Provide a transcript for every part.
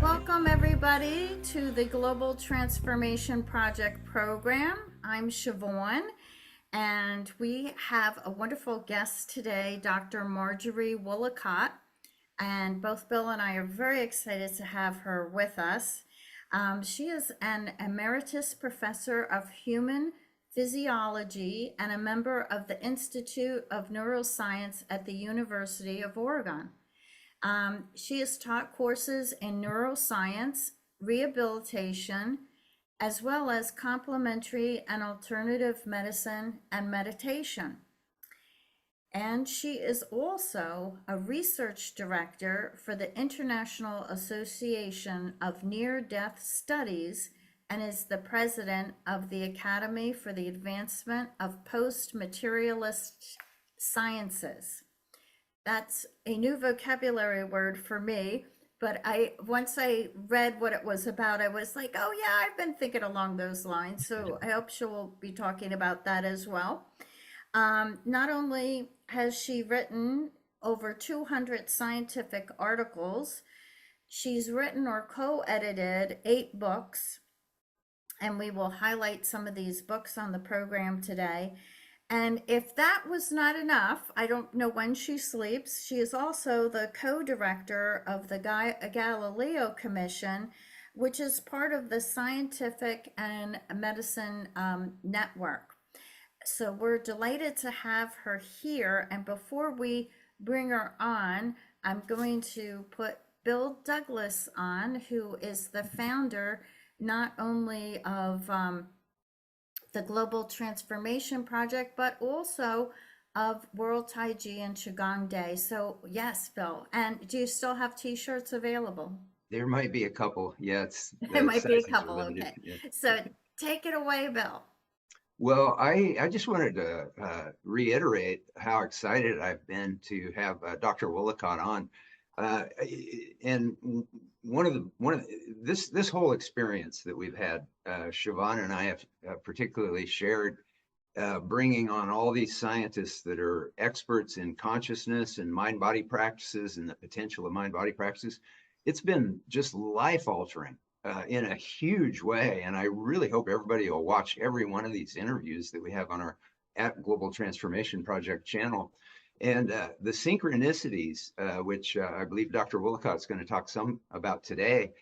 Welcome, everybody, to the Global Transformation Project program. I'm Siobhan, and we have a wonderful guest today, Dr. Marjorie Woollacott. And both Bill and I are very excited to have her with us. She is an emeritus professor of human physiology and a member of the Institute of Neuroscience at the University of Oregon. She has taught courses in neuroscience, rehabilitation, as well as complementary and alternative medicine and meditation. And she is also a research director for the International Association of Near-Death Studies and is the president of the Academy for the Advancement of Post-Materialist Sciences. That's a new vocabulary word for me, but once I read what it was about, I was like, oh yeah, I've been thinking along those lines. So I hope she'll be talking about that as well. Not only has she written over 200 scientific articles, she's written or co-edited 8 books, and we will highlight some of these books on the program today. And if that was not enough, I don't know when she sleeps. She is also the co-director of the Galileo Commission, which is part of the Scientific and Medicine Network. So we're delighted to have her here. And before we bring her on, I'm going to put Bill Douglas on, who is the founder not only of the Global Transformation Project, but also of World Tai Chi and Qigong Day. So yes, Bill. And do you still have t-shirts available? There might be a couple. Yeah, There might be a sizes are couple. limited. Okay. Yeah. So take it away, Bill. Well, I just wanted to reiterate how excited I've been to have Dr. Woollacott on. And this whole experience that we've had, Siobhan and I have particularly shared, bringing on all these scientists that are experts in consciousness and mind-body practices and the potential of mind-body practices. It's been just life-altering in a huge way. And I really hope everybody will watch every one of these interviews that we have on our Global Transformation Project channel. And the synchronicities, which I believe Dr. Woollacott is going to talk some about today,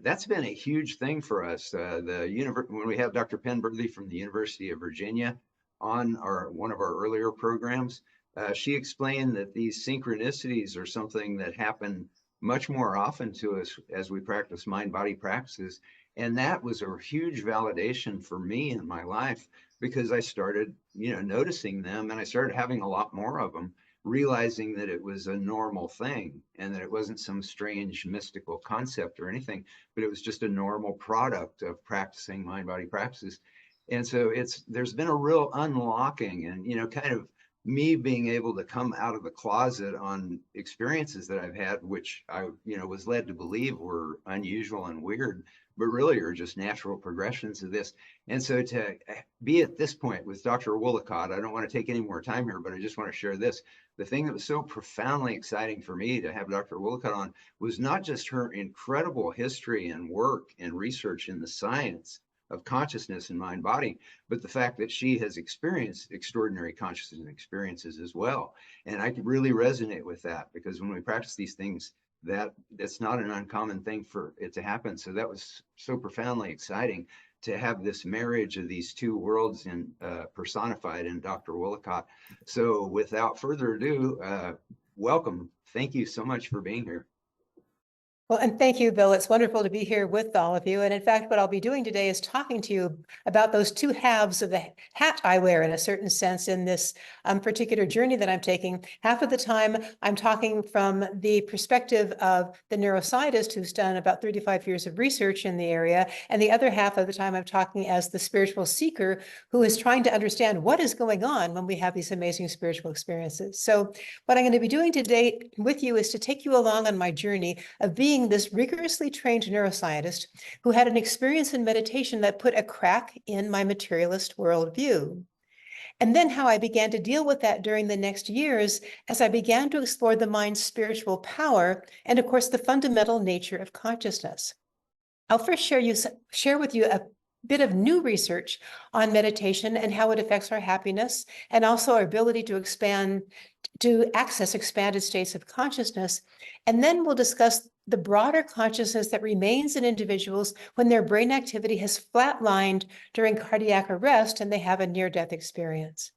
that's been a huge thing for us. When we have Dr. Penberthy from the University of Virginia on one of our earlier programs, she explained that these synchronicities are something that happen much more often to us as we practice mind-body practices. And that was a huge validation for me in my life, because I started, noticing them, and I started having a lot more of them, realizing that it was a normal thing and that it wasn't some strange mystical concept or anything, but it was just a normal product of practicing mind-body practices. And so there's been a real unlocking and, kind of me being able to come out of the closet on experiences that I've had, which I, was led to believe were unusual and weird, but really are just natural progressions of this. And so to be at this point with Dr. Woollacott, I don't want to take any more time here, but I just want to share this. The thing that was so profoundly exciting for me to have Dr. Woollacott on was not just her incredible history and work and research in the science of consciousness and mind body, but the fact that she has experienced extraordinary consciousness experiences as well. And I could really resonate with that, because when we practice these things, that's not an uncommon thing for it to happen. So that was so profoundly exciting to have this marriage of these two worlds personified in Dr. Woollacott. So without further ado, welcome. Thank you so much for being here. Well, and thank you, Bill. It's wonderful to be here with all of you. And in fact, what I'll be doing today is talking to you about those two halves of the hat I wear, in a certain sense, in this particular journey that I'm taking. Half of the time, I'm talking from the perspective of the neuroscientist who's done about 35 years of research in the area. And the other half of the time, I'm talking as the spiritual seeker who is trying to understand what is going on when we have these amazing spiritual experiences. So what I'm going to be doing today with you is to take you along on my journey of being this rigorously trained neuroscientist who had an experience in meditation that put a crack in my materialist worldview. and then how I began to deal with that during the next years as I began to explore the mind's spiritual power and, of course, the fundamental nature of consciousness. I'll first share with you a bit of new research on meditation and how it affects our happiness and also our ability to access expanded states of consciousness. And then we'll discuss the broader consciousness that remains in individuals when their brain activity has flatlined during cardiac arrest and they have a near-death experience.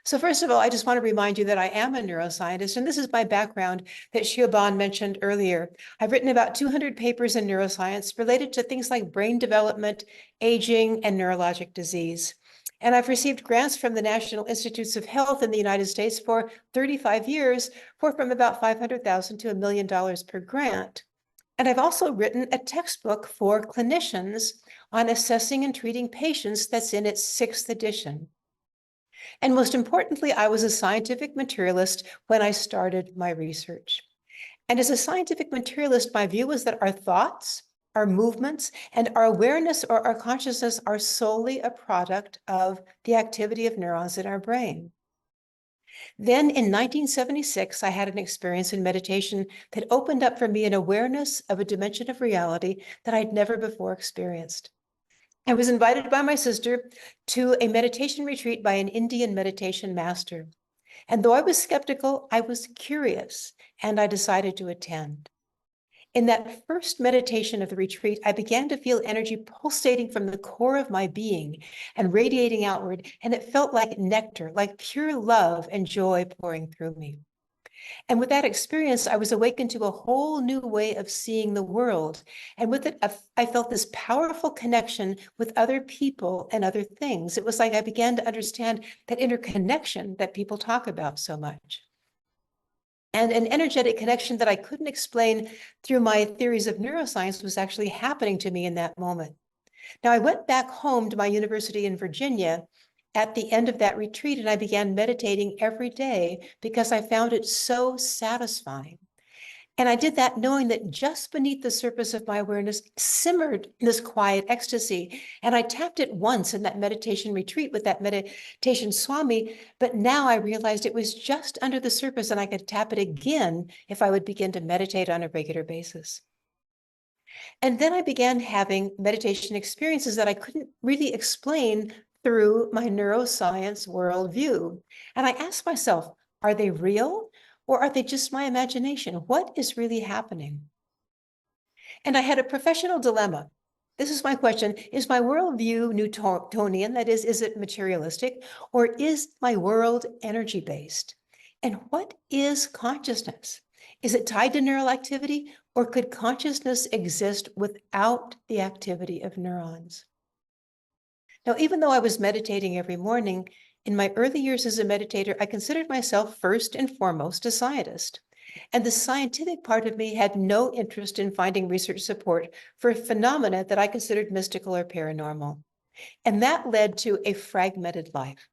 So first of all, I just want to remind you that I am a neuroscientist, and this is my background that Siobhan mentioned earlier. I've written about 200 papers in neuroscience related to things like brain development, aging, and neurologic disease. And I've received grants from the National Institutes of Health in the United States for 35 years for from about $500,000 to $1 million per grant. And I've also written a textbook for clinicians on assessing and treating patients that's in its 6th edition. And most importantly, I was a scientific materialist when I started my research. And as a scientific materialist, my view was that our thoughts, our movements, and our awareness or our consciousness are solely a product of the activity of neurons in our brain. Then in 1976, I had an experience in meditation that opened up for me an awareness of a dimension of reality that I'd never before experienced. I was invited by my sister to a meditation retreat by an Indian meditation master. And though I was skeptical, I was curious, and I decided to attend. In that first meditation of the retreat, I began to feel energy pulsating from the core of my being and radiating outward, and it felt like nectar, like pure love and joy pouring through me. And with that experience, I was awakened to a whole new way of seeing the world. And with it, I felt this powerful connection with other people and other things. It was like I began to understand that interconnection that people talk about so much. And an energetic connection that I couldn't explain through my theories of neuroscience was actually happening to me in that moment. Now, I went back home to my university in Virginia at the end of that retreat, and I began meditating every day because I found it so satisfying. And I did that knowing that just beneath the surface of my awareness simmered this quiet ecstasy. And I tapped it once in that meditation retreat with that meditation Swami, but now I realized it was just under the surface and I could tap it again if I would begin to meditate on a regular basis. And then I began having meditation experiences that I couldn't really explain through my neuroscience worldview. And I asked myself, are they real or are they just my imagination? What is really happening? And I had a professional dilemma. This is my question. Is my worldview Newtonian? That is it materialistic? Or is my world energy-based? And what is consciousness? Is it tied to neural activity, or could consciousness exist without the activity of neurons? Now, even though I was meditating every morning, in my early years as a meditator, I considered myself first and foremost a scientist. And the scientific part of me had no interest in finding research support for phenomena that I considered mystical or paranormal. And that led to a fragmented life.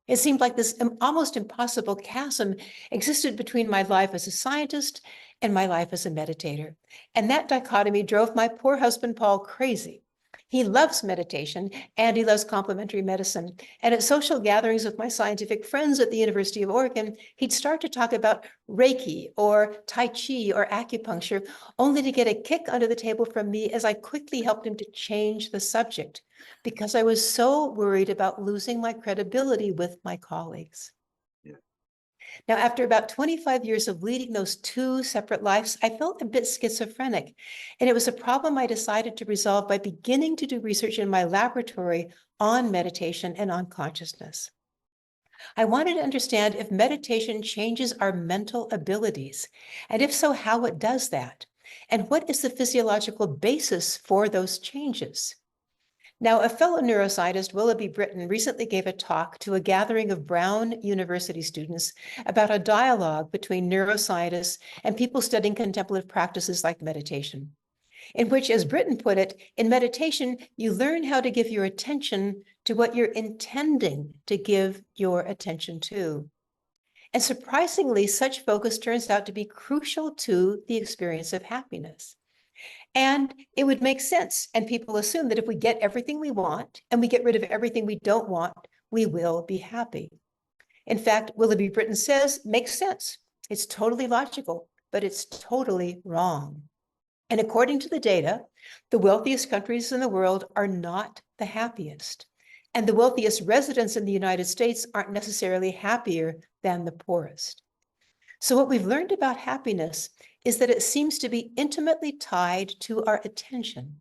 It seemed like this almost impossible chasm existed between my life as a scientist and my life as a meditator. And that dichotomy drove my poor husband, Paul, crazy. He loves meditation and he loves complementary medicine. And at social gatherings with my scientific friends at the University of Oregon, he'd start to talk about Reiki or Tai Chi or acupuncture, only to get a kick under the table from me as I quickly helped him to change the subject because I was so worried about losing my credibility with my colleagues. Now, after about 25 years of leading those two separate lives, I felt a bit schizophrenic, and it was a problem I decided to resolve by beginning to do research in my laboratory on meditation and on consciousness. I wanted to understand if meditation changes our mental abilities, and if so, how it does that, and what is the physiological basis for those changes. Now, a fellow neuroscientist, Willoughby Britton, recently gave a talk to a gathering of Brown University students about a dialogue between neuroscientists and people studying contemplative practices like meditation, in which, as Britton put it, in meditation, you learn how to give your attention to what you're intending to give your attention to. And surprisingly, such focus turns out to be crucial to the experience of happiness. And it would make sense. And people assume that if we get everything we want and we get rid of everything we don't want, we will be happy. In fact, Willoughby Britton says, makes sense. It's totally logical, but it's totally wrong. And according to the data, the wealthiest countries in the world are not the happiest. And the wealthiest residents in the United States aren't necessarily happier than the poorest. So what we've learned about happiness is that it seems to be intimately tied to our attention,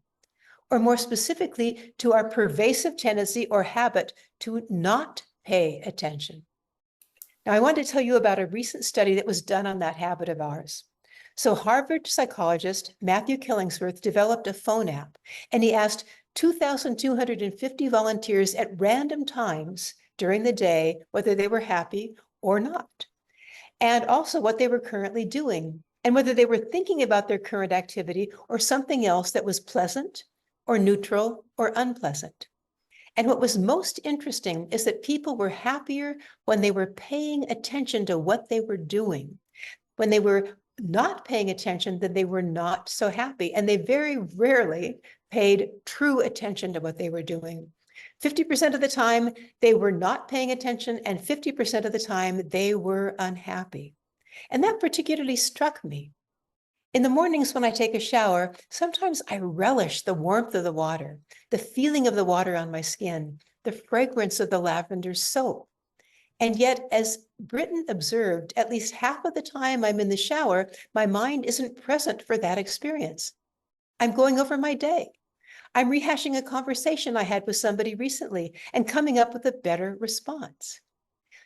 or more specifically, to our pervasive tendency or habit to not pay attention. Now, I want to tell you about a recent study that was done on that habit of ours. So Harvard psychologist Matthew Killingsworth developed a phone app, and he asked 2,250 volunteers at random times during the day whether they were happy or not, and also what they were currently doing, and whether they were thinking about their current activity or something else that was pleasant or neutral or unpleasant. And what was most interesting is that people were happier when they were paying attention to what they were doing. When they were not paying attention, then they were not so happy. And they very rarely paid true attention to what they were doing. 50% of the time, they were not paying attention, and 50% of the time, they were unhappy. And that particularly struck me. In the mornings when I take a shower, sometimes I relish the warmth of the water, the feeling of the water on my skin, the fragrance of the lavender soap. And yet, as Britton observed, at least half of the time I'm in the shower, my mind isn't present for that experience. I'm going over my day. I'm rehashing a conversation I had with somebody recently and coming up with a better response.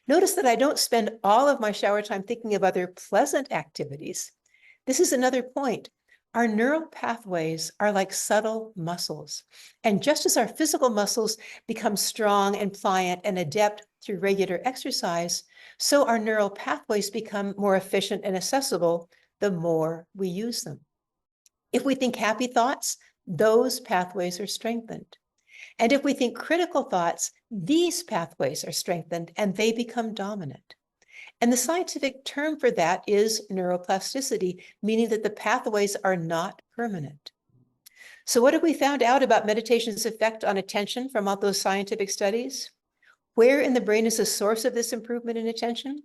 Notice that I don't spend all of my shower time thinking of other pleasant activities. This is another point. Our neural pathways are like subtle muscles. And just as our physical muscles become strong and pliant and adept through regular exercise, so our neural pathways become more efficient and accessible the more we use them. If we think happy thoughts, those pathways are strengthened. And if we think critical thoughts, these pathways are strengthened and they become dominant. And the scientific term for that is neuroplasticity, meaning that the pathways are not permanent. So what have we found out about meditation's effect on attention from all those scientific studies? Where in the brain is the source of this improvement in attention?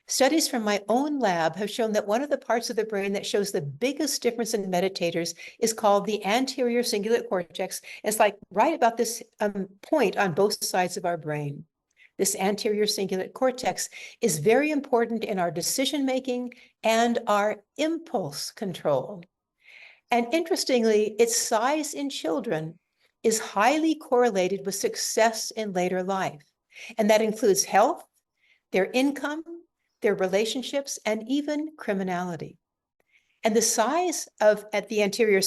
Studies from my own lab have shown that one of the parts of the brain that shows the biggest difference in meditators is called the anterior cingulate cortex. It's like right about this point on both sides of our brain. This anterior cingulate cortex is very important in our decision-making and our impulse control. And interestingly, its size in children is highly correlated with success in later life. And that includes health, their income, their relationships, and even criminality. And the size at the anterior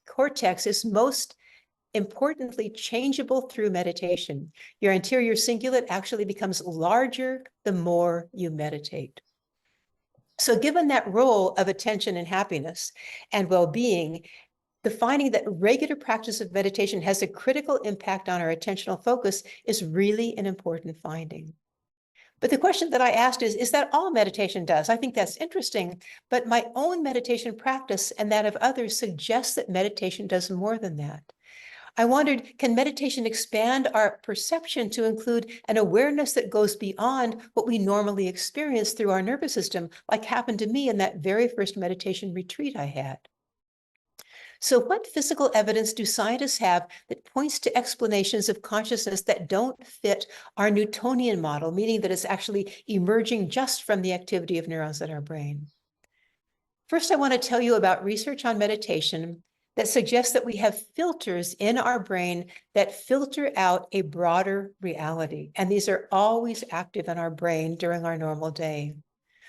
cortex is most importantly changeable through meditation. Your anterior cingulate actually becomes larger the more you meditate. So given that role of attention and happiness and well-being, the finding that regular practice of meditation has a critical impact on our attentional focus is really an important finding. But the question that I asked is that all meditation does? I think that's interesting, but my own meditation practice and that of others suggests that meditation does more than that. I wondered, can meditation expand our perception to include an awareness that goes beyond what we normally experience through our nervous system, like happened to me in that very first meditation retreat I had? So what physical evidence do scientists have that points to explanations of consciousness that don't fit our Newtonian model, meaning that it's actually emerging just from the activity of neurons in our brain? First, I want to tell you about research on meditation that suggests that we have filters in our brain that filter out a broader reality. And these are always active in our brain during our normal day.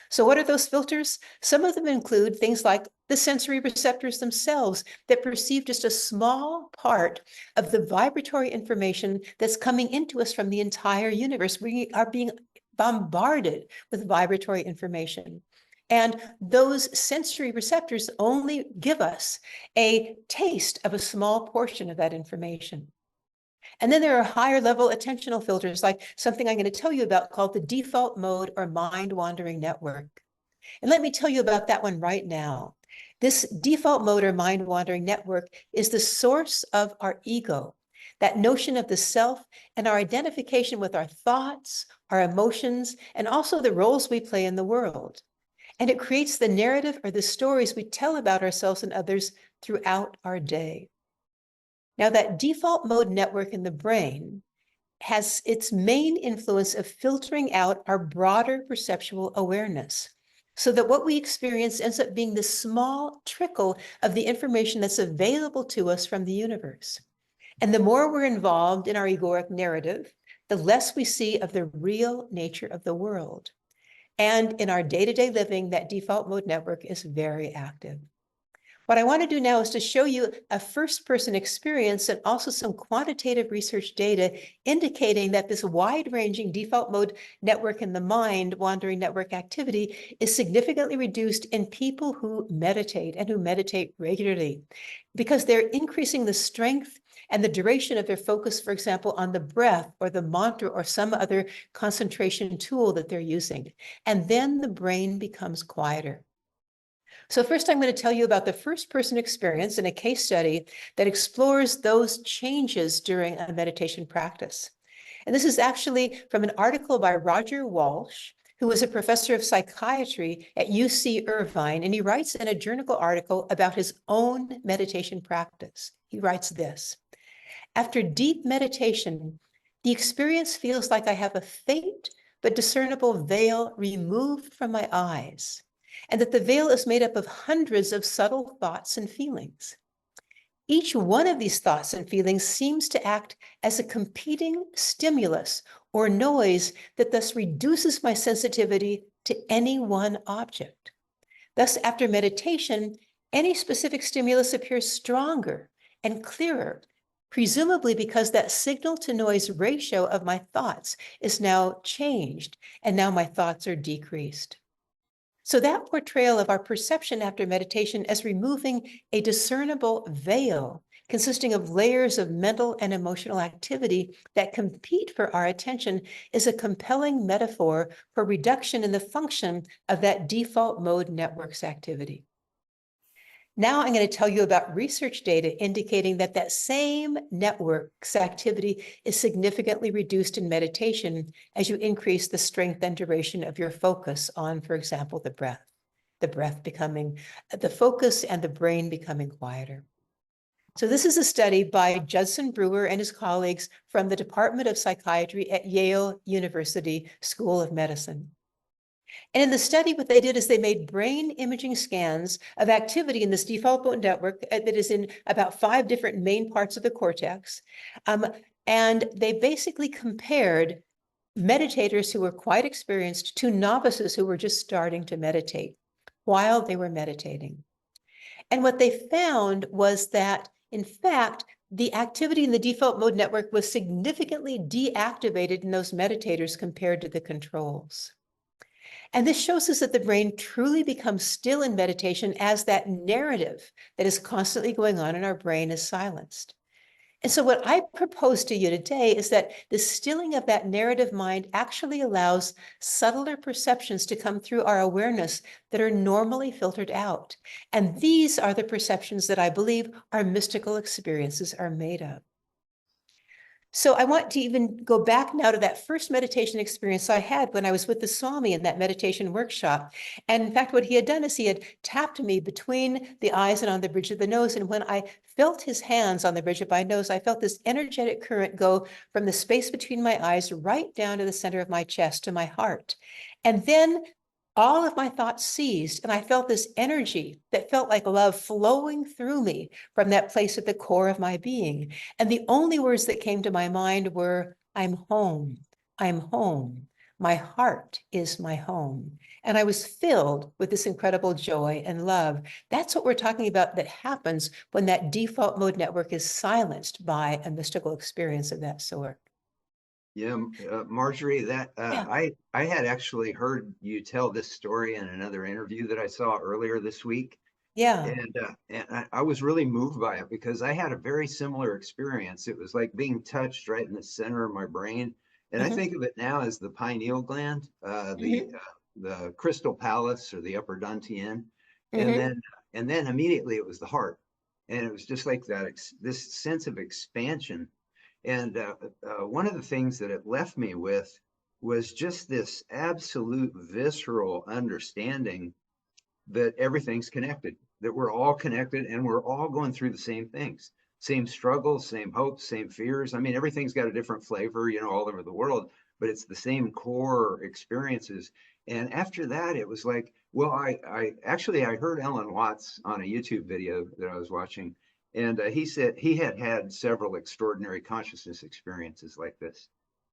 So what are those filters? Some of them include things like the sensory receptors themselves that perceive just a small part of the vibratory information that's coming into us from the entire universe. We are being bombarded with vibratory information. And those sensory receptors only give us a taste of a small portion of that information. And then there are higher level attentional filters, like something I'm going to tell you about called the default mode or mind wandering network. And let me tell you about that one right now. This default mode or mind wandering network is the source of our ego. that notion of the self and our identification with our thoughts, our emotions, and also the roles we play in the world. And it creates the narrative or the stories we tell about ourselves and others throughout our day. Now, that default mode network in the brain has its main influence of filtering out our broader perceptual awareness, so that what we experience ends up being the small trickle of the information that's available to us from the universe. And the more we're involved in our egoic narrative, the less we see of the real nature of the world. And in our day-to-day living, that default mode network is very active. What I want to do now is to show you a first-person experience and also some quantitative research data indicating that this wide-ranging default mode network in the mind, wandering network activity, is significantly reduced in people who meditate and who meditate regularly, because they're increasing the strength and the duration of their focus, for example, on the breath or the mantra or some other concentration tool that they're using. And then the brain becomes quieter. So first, I'm going to tell you about the first-person experience in a case study that explores those changes during a meditation practice. And this is actually from an article by Roger Walsh, who was a professor of psychiatry at UC Irvine, and he writes in a journal article about his own meditation practice. He writes this: "After deep meditation, the experience feels like I have a faint but discernible veil removed from my eyes, and that the veil is made up of hundreds of subtle thoughts and feelings. Each one of these thoughts and feelings seems to act as a competing stimulus or noise that thus reduces my sensitivity to any one object. Thus, after meditation, any specific stimulus appears stronger and clearer, presumably because that signal to noise ratio of my thoughts is now changed, and now my thoughts are decreased." So that portrayal of our perception after meditation as removing a discernible veil consisting of layers of mental and emotional activity that compete for our attention is a compelling metaphor for reduction in the function of that default mode network's activity. Now I'm going to tell you about research data indicating that that same network's activity is significantly reduced in meditation as you increase the strength and duration of your focus on, for example, the breath becoming the focus and the brain becoming quieter. So this is a study by Judson Brewer and his colleagues from the Department of Psychiatry at Yale University School of Medicine. And in the study, what they did is they made brain imaging scans of activity in this default mode network that is in about 5 different main parts of the cortex. And they basically compared meditators who were quite experienced to novices who were just starting to meditate while they were meditating. And what they found was that, in fact, the activity in the default mode network was significantly deactivated in those meditators compared to the controls. And this shows us that the brain truly becomes still in meditation as that narrative that is constantly going on in our brain is silenced. And so what I propose to you today is that the stilling of that narrative mind actually allows subtler perceptions to come through our awareness that are normally filtered out. And these are the perceptions that I believe our mystical experiences are made of. So I want to even go back now to that first meditation experience I had when I was with the Swami in that meditation workshop. And in fact, what he had done is he had tapped me between the eyes and on the bridge of the nose. And when I felt his hands on the bridge of my nose, I felt this energetic current go from the space between my eyes right down to the center of my chest to my heart. And then all of my thoughts ceased, and I felt this energy that felt like love flowing through me from that place at the core of my being. And the only words that came to my mind were, "I'm home, I'm home. My heart is my home." And I was filled with this incredible joy and love. That's what we're talking about that happens when that default mode network is silenced by a mystical experience of that sort. Yeah, Marjorie, Yeah. I had actually heard you tell this story in another interview that I saw earlier this week, Yeah. and I was really moved by it because I had a very similar experience. It was like being touched right in the center of my brain, and I Mhm. think of it now as the pineal gland, Mhm. the crystal palace or the upper dantian, and Mhm. then immediately it was the heart, and it was just like that this sense of expansion. And one of the things that it left me with was just this absolute visceral understanding that everything's connected, that we're all connected and we're all going through the same things, same struggles, same hopes, same fears. I mean, everything's got a different flavor, you know, all over the world, but it's the same core experiences. And after that, it was like, well, I actually, I heard Alan Watts on a YouTube video that I was watching, and he said he had had several extraordinary consciousness experiences like this.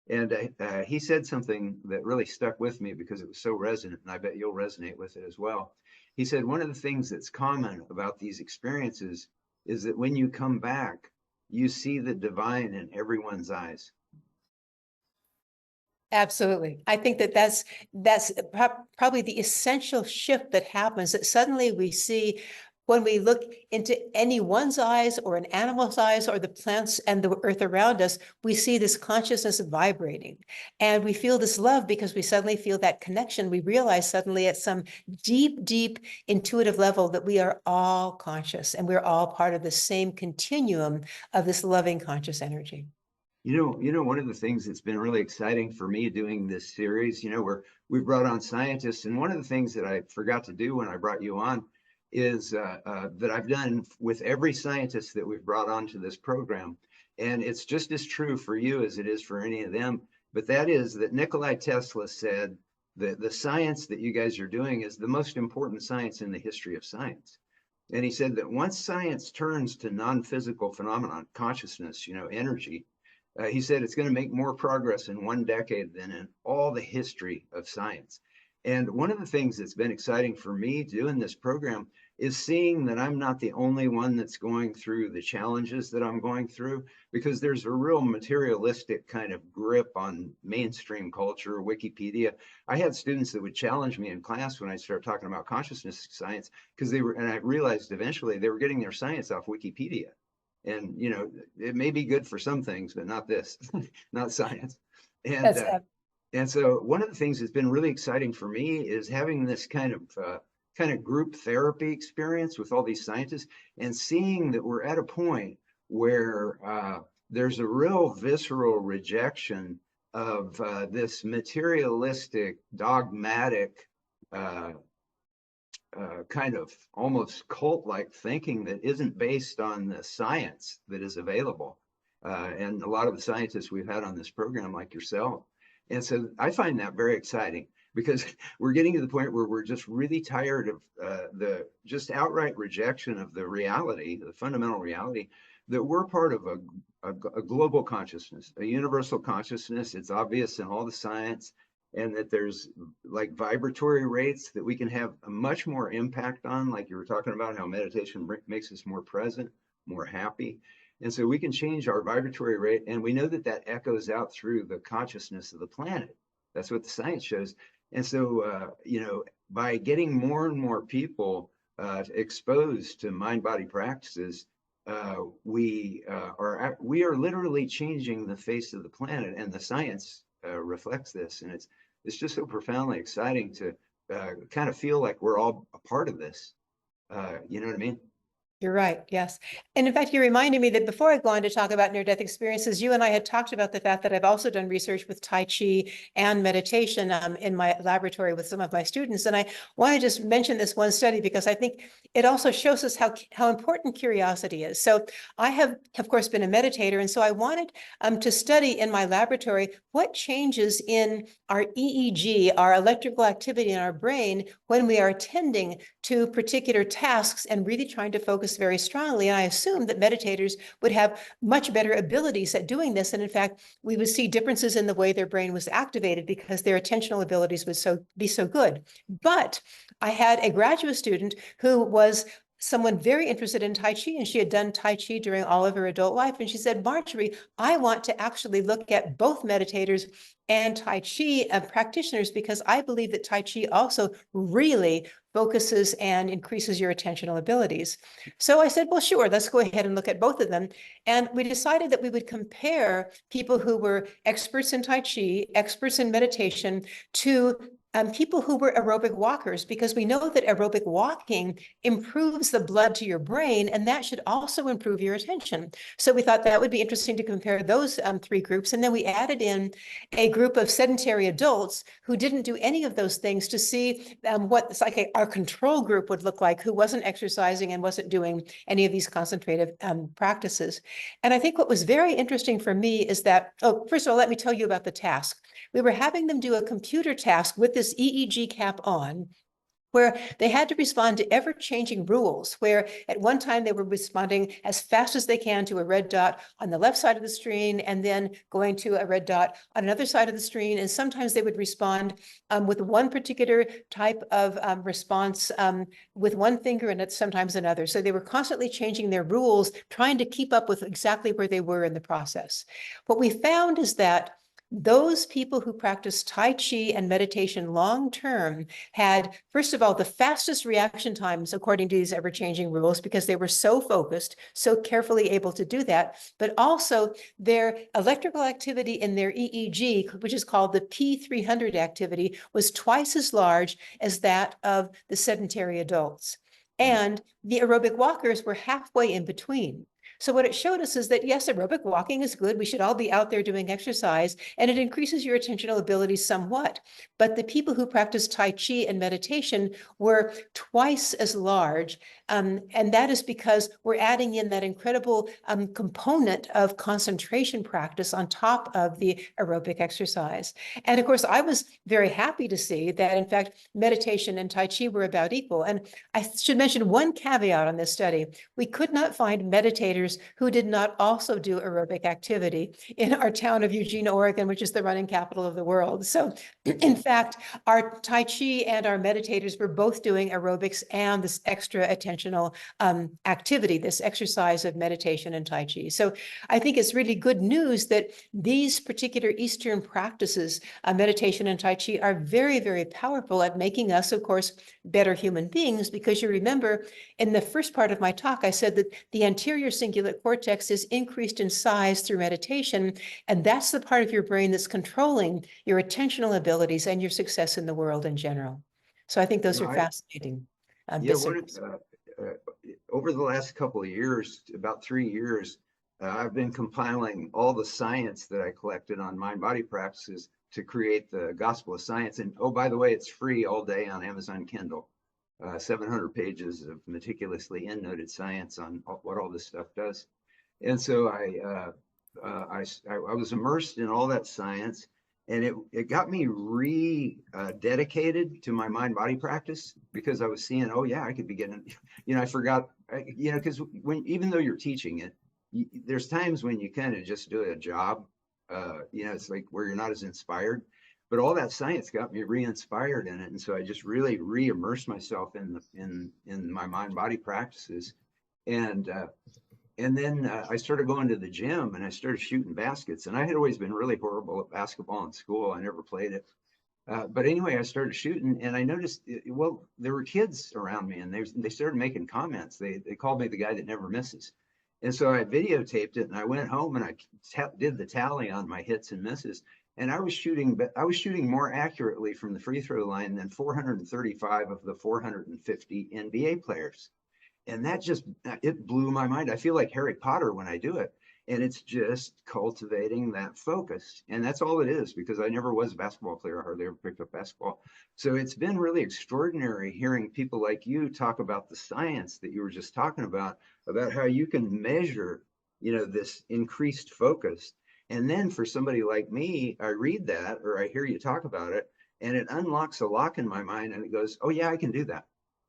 And he said something that really stuck with me because it was so resonant, and I bet you'll resonate with it as well. He said, one of the things that's common about these experiences is that when you come back, you see the divine in everyone's eyes. Absolutely. I think that that's probably the essential shift that happens, that suddenly we see when we look into anyone's eyes or an animal's eyes or the plants and the earth around us, we see this consciousness vibrating and we feel this love because we suddenly feel that connection. We realize suddenly at some deep, deep intuitive level that we are all conscious and we're all part of the same continuum of this loving conscious energy. You know, one of the things that's been really exciting for me doing this series, you know, where we brought on scientists, and one of the things that I forgot to do when I brought you on is that I've done with every scientist that we've brought onto this program, and it's just as true for you as it is for any of them. But that is that Nikola Tesla said that the science that you guys are doing is the most important science in the history of science. And he said that once science turns to non-physical phenomenon, consciousness, you know, energy, he said it's going to make more progress in 1 decade than in all the history of science. And one of the things that's been exciting for me doing this program is seeing that I'm not the only one that's going through the challenges that I'm going through, because there's a real materialistic kind of grip on mainstream culture, Wikipedia. I had students that would challenge me in class when I started talking about consciousness science, because they were, and I realized eventually they were getting their science off Wikipedia. And, you know, it may be good for some things, but not this, not science. That's And so one of the things that's been really exciting for me is having this kind of group therapy experience with all these scientists and seeing that we're at a point where there's a real visceral rejection of this materialistic, dogmatic, kind of almost cult-like thinking that isn't based on the science that is available. And a lot of the scientists we've had on this program, like yourself. And so I find that very exciting, because we're getting to the point where we're just really tired of the just outright rejection of the reality, the fundamental reality, that we're part of a global consciousness, a universal consciousness. It's obvious in all the science, and that there's like vibratory rates that we can have a much more impact on, like you were talking about how meditation makes us more present, more happy. And so we can change our vibratory rate, and we know that that echoes out through the consciousness of the planet. That's what the science shows. And so, you know, by getting more and more people exposed to mind-body practices, we are literally changing the face of the planet, and the science reflects this. And it's just so profoundly exciting to kind of feel like we're all a part of this. You know what I mean? You're right. Yes. And in fact, you reminded me that before I go on to talk about near-death experiences, you and I had talked about the fact that I've also done research with Tai Chi and meditation in my laboratory with some of my students. And I want to just mention this one study because I think it also shows us how important curiosity is. So I have, of course, been a meditator. And so I wanted to study in my laboratory what changes in our EEG, our electrical activity in our brain, when we are attending to particular tasks and really trying to focus very strongly. And I assumed that meditators would have much better abilities at doing this. And in fact, we would see differences in the way their brain was activated because their attentional abilities would be so good. But I had a graduate student who was someone very interested in Tai Chi, and she had done Tai Chi during all of her adult life. And she said, Marjorie, I want to actually look at both meditators and Tai Chi practitioners, because I believe that Tai Chi also really focuses and increases your attentional abilities. So I said, well, sure, let's go ahead and look at both of them. And we decided that we would compare people who were experts in Tai Chi, experts in meditation, to people who were aerobic walkers, because we know that aerobic walking improves the blood to your brain, and that should also improve your attention. So we thought that would be interesting to compare those three groups. And then we added in a group of sedentary adults who didn't do any of those things to see what our control group would look like, who wasn't exercising and wasn't doing any of these concentrative practices. And I think what was very interesting for me is that, first of all, let me tell you about the task. We were having them do a computer task with this EEG cap on, where they had to respond to ever-changing rules, where at one time they were responding as fast as they can to a red dot on the left side of the screen, and then going to a red dot on another side of the screen. And sometimes they would respond with one particular type of response with one finger and sometimes another. So they were constantly changing their rules, trying to keep up with exactly where they were in the process. What we found is that those people who practice Tai Chi and meditation long-term had, first of all, the fastest reaction times according to these ever-changing rules, because they were so focused, so carefully able to do that, but also their electrical activity in their EEG, which is called the P300 activity, was twice as large as that of the sedentary adults. And the aerobic walkers were halfway in between. So what it showed us is that, yes, aerobic walking is good. We should all be out there doing exercise, and it increases your attentional abilities somewhat. But the people who practice Tai Chi and meditation were twice as large. And that is because we're adding in that incredible component of concentration practice on top of the aerobic exercise. And of course, I was very happy to see that, in fact, meditation and Tai Chi were about equal. And I should mention one caveat on this study. We could not find meditators who did not also do aerobic activity in our town of Eugene, Oregon, which is the running capital of the world. So in fact, our Tai Chi and our meditators were both doing aerobics and this extra attentional activity, this exercise of meditation and Tai Chi. So I think it's really good news that these particular Eastern practices, meditation and Tai Chi, are very, very powerful at making us, of course, better human beings, because you remember in the first part of my talk, I said that the anterior cingulate cortex is increased in size through meditation, and that's the part of your brain that's controlling your attentional abilities and your success in the world in general. So I think those are fascinating. Over the last couple of years, about 3 years, I've been compiling all the science that I collected on mind-body practices to create the Gospel of Science. And oh, by the way, it's free all day on Amazon Kindle. 700 pages of meticulously endnoted science on what all this stuff does. And so I was immersed in all that science, and it got me dedicated to my mind-body practice, because I was seeing, oh yeah, I could be getting, I forgot, because even though you're teaching it, there's times when you kind of just do a job, it's like where you're not as inspired. But all that science got me re-inspired in it, and so I just really re-immersed myself in my mind-body practices, and then I started going to the gym, and I started shooting baskets. And I had always been really horrible at basketball in school. I never played it, but anyway, I started shooting, and I noticed, well, there were kids around me, and they started making comments. They called me the guy that never misses, and so I videotaped it, and I went home and I did the tally on my hits and misses. And I was shooting more accurately from the free throw line than 435 of the 450 NBA players. And it blew my mind. I feel like Harry Potter when I do it. And it's just cultivating that focus. And that's all it is, because I never was a basketball player. I hardly ever picked up basketball. So it's been really extraordinary hearing people like you talk about the science that you were just talking about how you can measure, this increased focus. And then for somebody like me, I read that, or I hear you talk about it, and it unlocks a lock in my mind, and it goes, oh yeah, I can do that.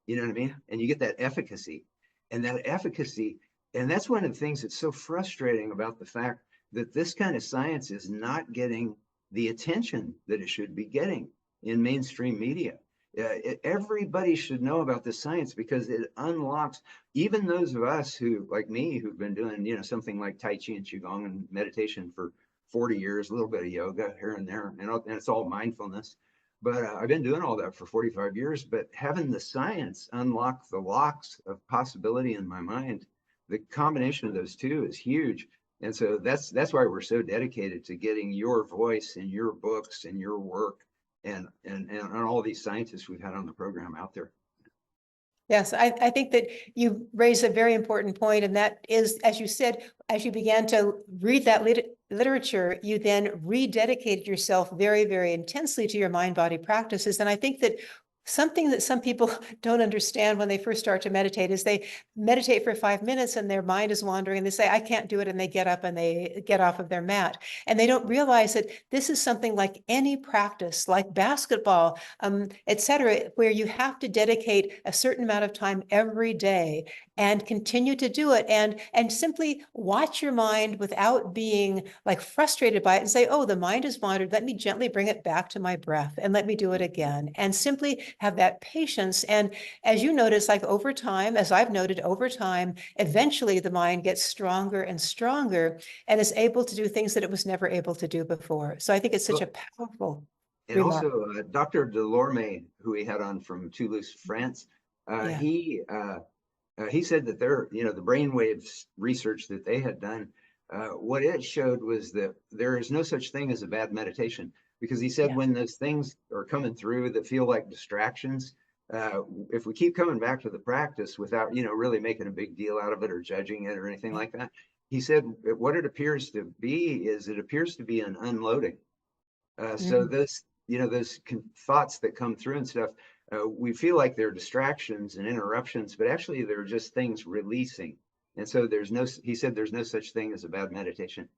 You know what I mean? And you get that efficacy. And that's one of the things that's so frustrating about the fact that this kind of science is not getting the attention that it should be getting in mainstream media. Everybody should know about this science, because it unlocks even those of us who, like me, who've been doing, something like Tai Chi and Qigong and meditation for 40 years, a little bit of yoga here and there, and it's all mindfulness. But I've been doing all that for 45 years, but having the science unlock the locks of possibility in my mind, the combination of those two is huge. And so that's why we're so dedicated to getting your voice and your books and your work and all these scientists we've had on the program out there. Yes, I think that you raise a very important point, and that is, as you said, as you began to read that literature, you then rededicated yourself very, very intensely to your mind-body practices. And I think that something that some people don't understand when they first start to meditate is they meditate for 5 minutes and their mind is wandering and they say, I can't do it. And they get up and they get off of their mat. And they don't realize that this is something like any practice, like basketball, et cetera, where you have to dedicate a certain amount of time every day and continue to do it, and simply watch your mind without being like frustrated by it and say, oh, the mind has wandered. Let me gently bring it back to my breath and let me do it again. And simply have that patience. And as you notice, like over time, as I've noted over time, eventually the mind gets stronger and stronger and is able to do things that it was never able to do before. So I think it's such a powerful And remark. also, Dr. Delorme, who we had on from Toulouse, France, Yeah. he said that the brainwaves research that they had done, what it showed was that there is no such thing as a bad meditation, because he said Yeah. when those things are coming through that feel like distractions, if we keep coming back to the practice without, really making a big deal out of it or judging it or anything like that, he said what it appears to be is it appears to be an unloading. So those, those thoughts that come through and stuff, we feel like they're distractions and interruptions, but actually they're just things releasing. And so he said there's no such thing as a bad meditation.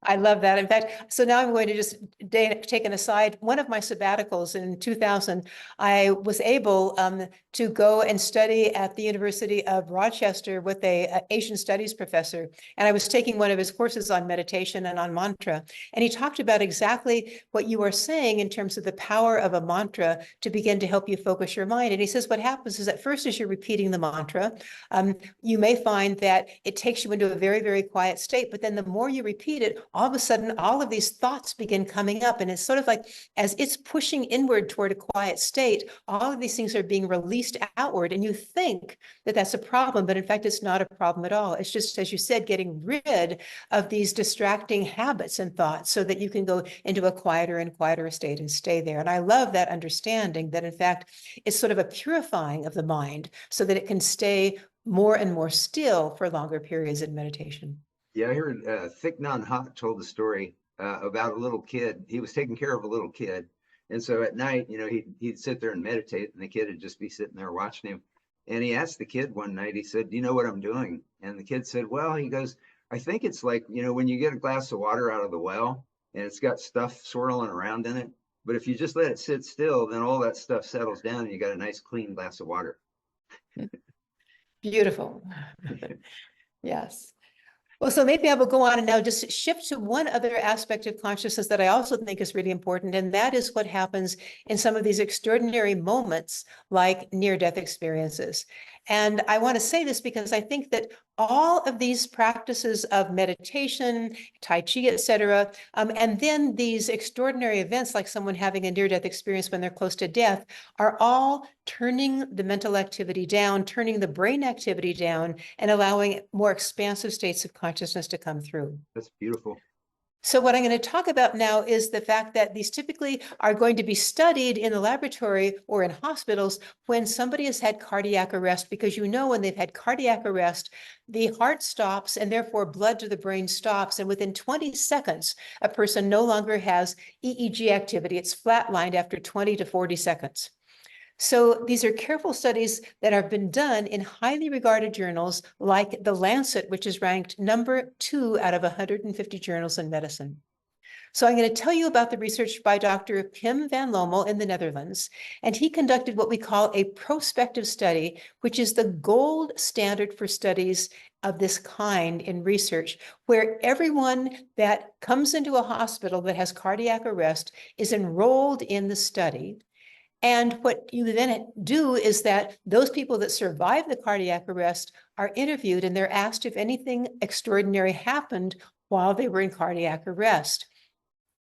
I love that. In fact, so now I'm going to just take an aside. One of my sabbaticals in 2000, I was able to go and study at the University of Rochester with a Asian studies professor. And I was taking one of his courses on meditation and on mantra. And he talked about exactly what you are saying in terms of the power of a mantra to begin to help you focus your mind. And he says what happens is at first, as you're repeating the mantra, you may find that it takes you into a very, very quiet state. But then the more you repeat it, all of a sudden, all of these thoughts begin coming up. And it's sort of like as it's pushing inward toward a quiet state, all of these things are being released outward. And you think that that's a problem, but in fact, it's not a problem at all. It's just, as you said, getting rid of these distracting habits and thoughts so that you can go into a quieter and quieter state and stay there. And I love that understanding that, in fact, it's sort of a purifying of the mind so that it can stay more and more still for longer periods in meditation. Yeah, I heard Thich Nhat Hanh told the story about a little kid. He was taking care of a little kid. And so at night, he'd sit there and meditate, and the kid would just be sitting there watching him. And he asked the kid one night, he said, do you know what I'm doing? And the kid said, well, he goes, I think it's like, when you get a glass of water out of the well and it's got stuff swirling around in it. But if you just let it sit still, then all that stuff settles down and you got a nice clean glass of water. Beautiful. Yes. Well, so maybe I will go on and now just shift to one other aspect of consciousness that I also think is really important, and that is what happens in some of these extraordinary moments like near-death experiences. And I want to say this because I think that all of these practices of meditation, Tai Chi, et cetera, and then these extraordinary events like someone having a near-death experience when they're close to death are all turning the mental activity down, turning the brain activity down, and allowing more expansive states of consciousness to come through. That's beautiful. So what I'm going to talk about now is the fact that these typically are going to be studied in the laboratory or in hospitals when somebody has had cardiac arrest, because when they've had cardiac arrest, the heart stops and therefore blood to the brain stops. And within 20 seconds, a person no longer has EEG activity. It's flatlined after 20 to 40 seconds. So these are careful studies that have been done in highly regarded journals like The Lancet, which is ranked number 2 out of 150 journals in medicine. So I'm going to tell you about the research by Dr. Pim van Lommel in the Netherlands. And he conducted what we call a prospective study, which is the gold standard for studies of this kind in research, where everyone that comes into a hospital that has cardiac arrest is enrolled in the study. And what you then do is that those people that survive the cardiac arrest are interviewed and they're asked if anything extraordinary happened while they were in cardiac arrest.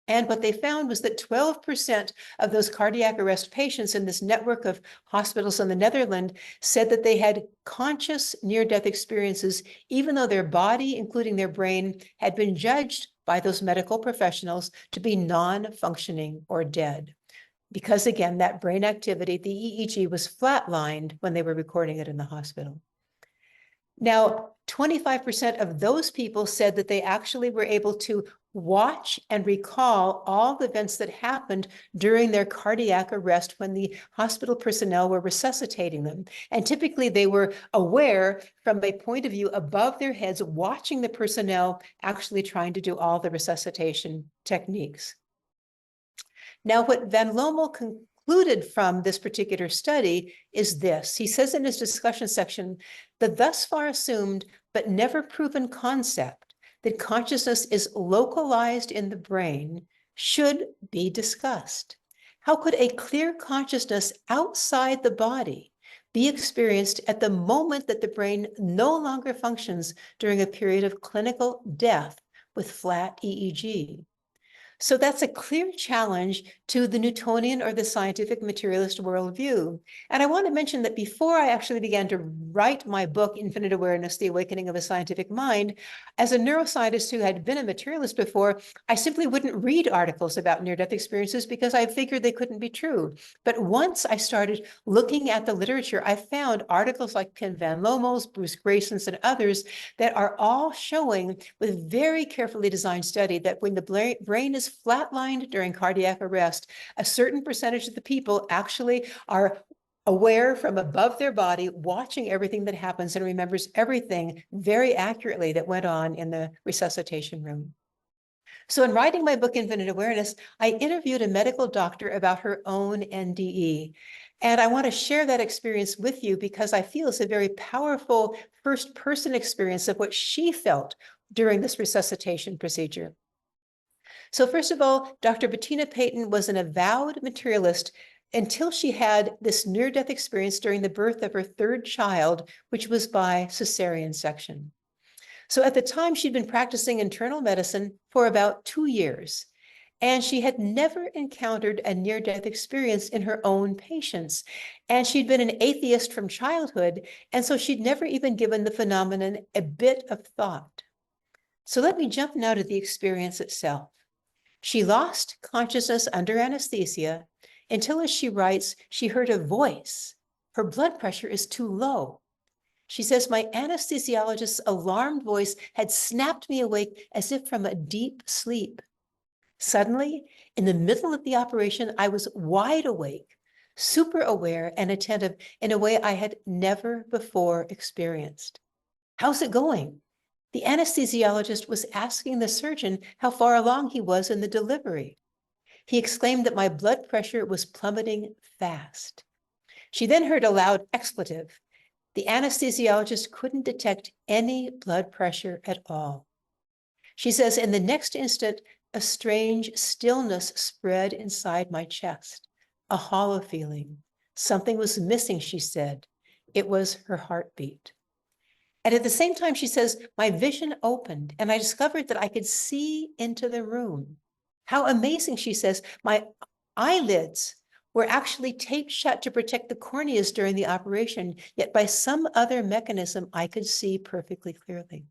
And what they found was that 12% of those cardiac arrest patients in this network of hospitals in the Netherlands said that they had conscious near-death experiences, even though their body, including their brain, had been judged by those medical professionals to be non-functioning or dead. because again, that brain activity, the EEG was flatlined when they were recording it in the hospital. Now, 25% of those people said that they actually were able to watch and recall all the events that happened during their cardiac arrest when the hospital personnel were resuscitating them. And typically they were aware from a point of view above their heads, watching the personnel actually trying to do all the resuscitation techniques. Now, what Van Lommel concluded from this particular study is this. He says in his discussion section, the thus far assumed but never proven concept that consciousness is localized in the brain should be discussed. How could a clear consciousness outside the body be experienced at the moment that the brain no longer functions during a period of clinical death with flat EEG? So that's a clear challenge to the Newtonian or the scientific materialist worldview. And I want to mention that before I actually began to write my book, Infinite Awareness, The Awakening of a Scientific Mind, as a neuroscientist who had been a materialist before, I simply wouldn't read articles about near-death experiences because I figured they couldn't be true. But once I started looking at the literature, I found articles like Ken Van Lommel's, Bruce Grayson's, and others that are all showing with very carefully designed study that when the brain is flatlined during cardiac arrest, a certain percentage of the people actually are aware from above their body, watching everything that happens and remembers everything very accurately that went on in the resuscitation room. So in writing my book, Infinite Awareness, I interviewed a medical doctor about her own NDE. And I want to share that experience with you because I feel it's a very powerful first-person experience of what she felt during this resuscitation procedure. So first of all, Dr. Bettina Payton was an avowed materialist until she had this near-death experience during the birth of her third child, which was by cesarean section. So at the time, she'd been practicing internal medicine for about 2 years, and she had never encountered a near-death experience in her own patients. And she'd been an atheist from childhood, and so she'd never even given the phenomenon a bit of thought. So let me jump now to the experience itself. She lost consciousness under anesthesia until, as she writes, she heard a voice. Her blood pressure is too low. She says, my anesthesiologist's alarmed voice had snapped me awake as if from a deep sleep. Suddenly, in the middle of the operation, I was wide awake, super aware and attentive in a way I had never before experienced. How's it going? The anesthesiologist was asking the surgeon how far along he was in the delivery. He exclaimed that my blood pressure was plummeting fast. She then heard a loud expletive. The anesthesiologist couldn't detect any blood pressure at all. She says, in the next instant, a strange stillness spread inside my chest, a hollow feeling. Something was missing, she said. It was her heartbeat. And at the same time, she says, my vision opened and I discovered that I could see into the room. How amazing, she says, my eyelids were actually taped shut to protect the corneas during the operation, yet by some other mechanism, I could see perfectly clearly.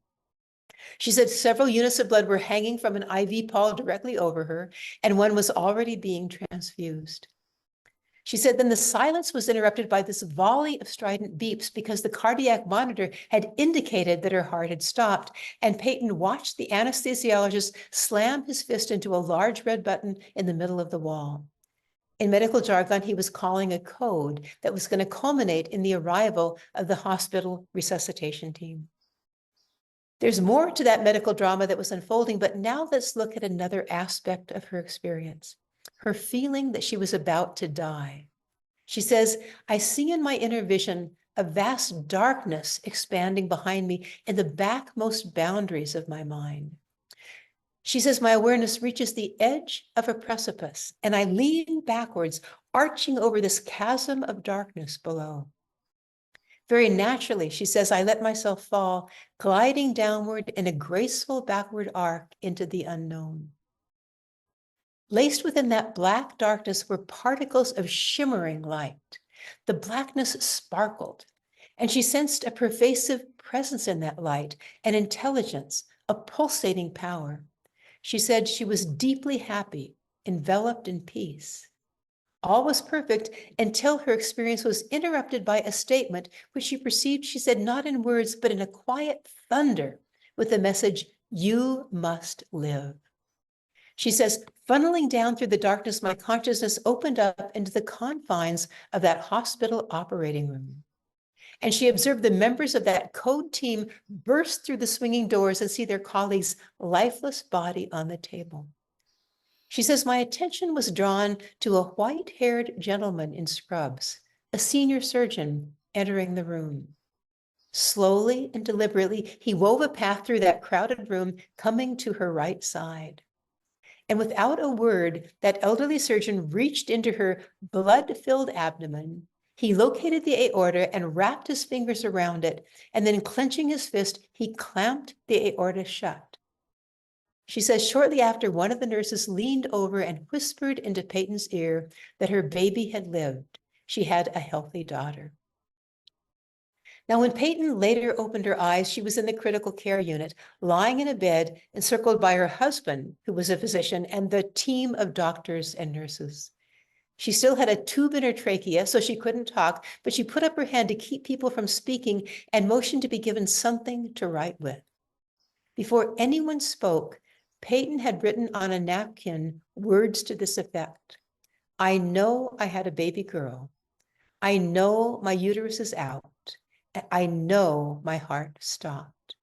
She said several units of blood were hanging from an IV pole directly over her, and one was already being transfused. She said then the silence was interrupted by this volley of strident beeps because the cardiac monitor had indicated that her heart had stopped, and Payton watched the anesthesiologist slam his fist into a large red button in the middle of the wall. In medical jargon, he was calling a code that was going to culminate in the arrival of the hospital resuscitation team. There's more to that medical drama that was unfolding, but now let's look at another aspect of her experience. Her feeling that she was about to die. She says, I see in my inner vision a vast darkness expanding behind me in the backmost boundaries of my mind. She says, my awareness reaches the edge of a precipice and I lean backwards, arching over this chasm of darkness below. Very naturally, she says, I let myself fall, gliding downward in a graceful backward arc into the unknown. Laced within that black darkness were particles of shimmering light. The blackness sparkled, and she sensed a pervasive presence in that light, an intelligence, a pulsating power. She said she was deeply happy, enveloped in peace. All was perfect until her experience was interrupted by a statement which she perceived she said not in words, but in a quiet thunder with the message, "You must live." She says, funneling down through the darkness, my consciousness opened up into the confines of that hospital operating room. And she observed the members of that code team burst through the swinging doors and see their colleague's lifeless body on the table. She says, my attention was drawn to a white-haired gentleman in scrubs, a senior surgeon entering the room. Slowly and deliberately, he wove a path through that crowded room, coming to her right side. And without a word, that elderly surgeon reached into her blood-filled abdomen. He located the aorta and wrapped his fingers around it, and then clenching his fist, he clamped the aorta shut. She says shortly after, one of the nurses leaned over and whispered into Peyton's ear that her baby had lived. She had a healthy daughter. Now, when Peyton later opened her eyes, she was in the critical care unit, lying in a bed, encircled by her husband, who was a physician, and the team of doctors and nurses. She still had a tube in her trachea, so she couldn't talk, but she put up her hand to keep people from speaking and motioned to be given something to write with. Before anyone spoke, Peyton had written on a napkin words to this effect. I know I had a baby girl. I know my uterus is out. I know my heart stopped.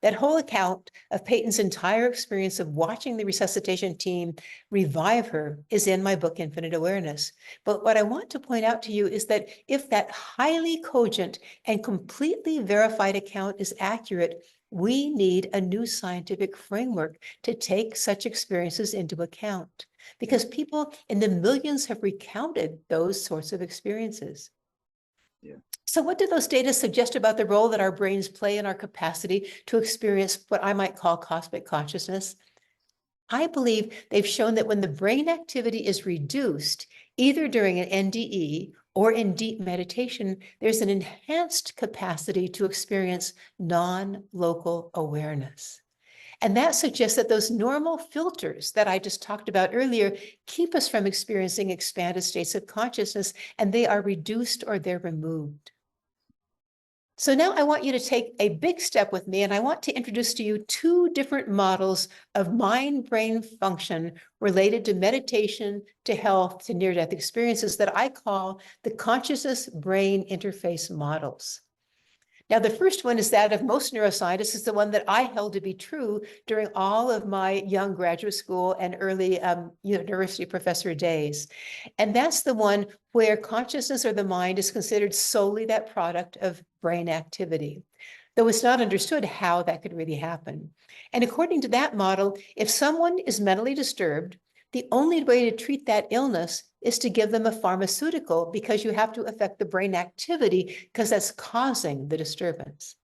That whole account of Peyton's entire experience of watching the resuscitation team revive her is in my book, Infinite Awareness. But what I want to point out to you is that if that highly cogent and completely verified account is accurate, we need a new scientific framework to take such experiences into account, because people in the millions have recounted those sorts of experiences. Yeah. So what do those data suggest about the role that our brains play in our capacity to experience what I might call cosmic consciousness? I believe they've shown that when the brain activity is reduced, either during an NDE or in deep meditation, there's an enhanced capacity to experience non-local awareness. And that suggests that those normal filters that I just talked about earlier keep us from experiencing expanded states of consciousness, and they are reduced or they're removed. So now I want you to take a big step with me, and I want to introduce to you two different models of mind-brain function related to meditation, to health, to near-death experiences that I call the consciousness-brain interface models. Now, the first one is that of most neuroscientists, is the one that I held to be true during all of my young graduate school and early university professor days. And that's the one where consciousness or the mind is considered solely that product of brain activity, though it's not understood how that could really happen. And according to that model, if someone is mentally disturbed, the only way to treat that illness is to give them a pharmaceutical, because you have to affect the brain activity because that's causing the disturbance.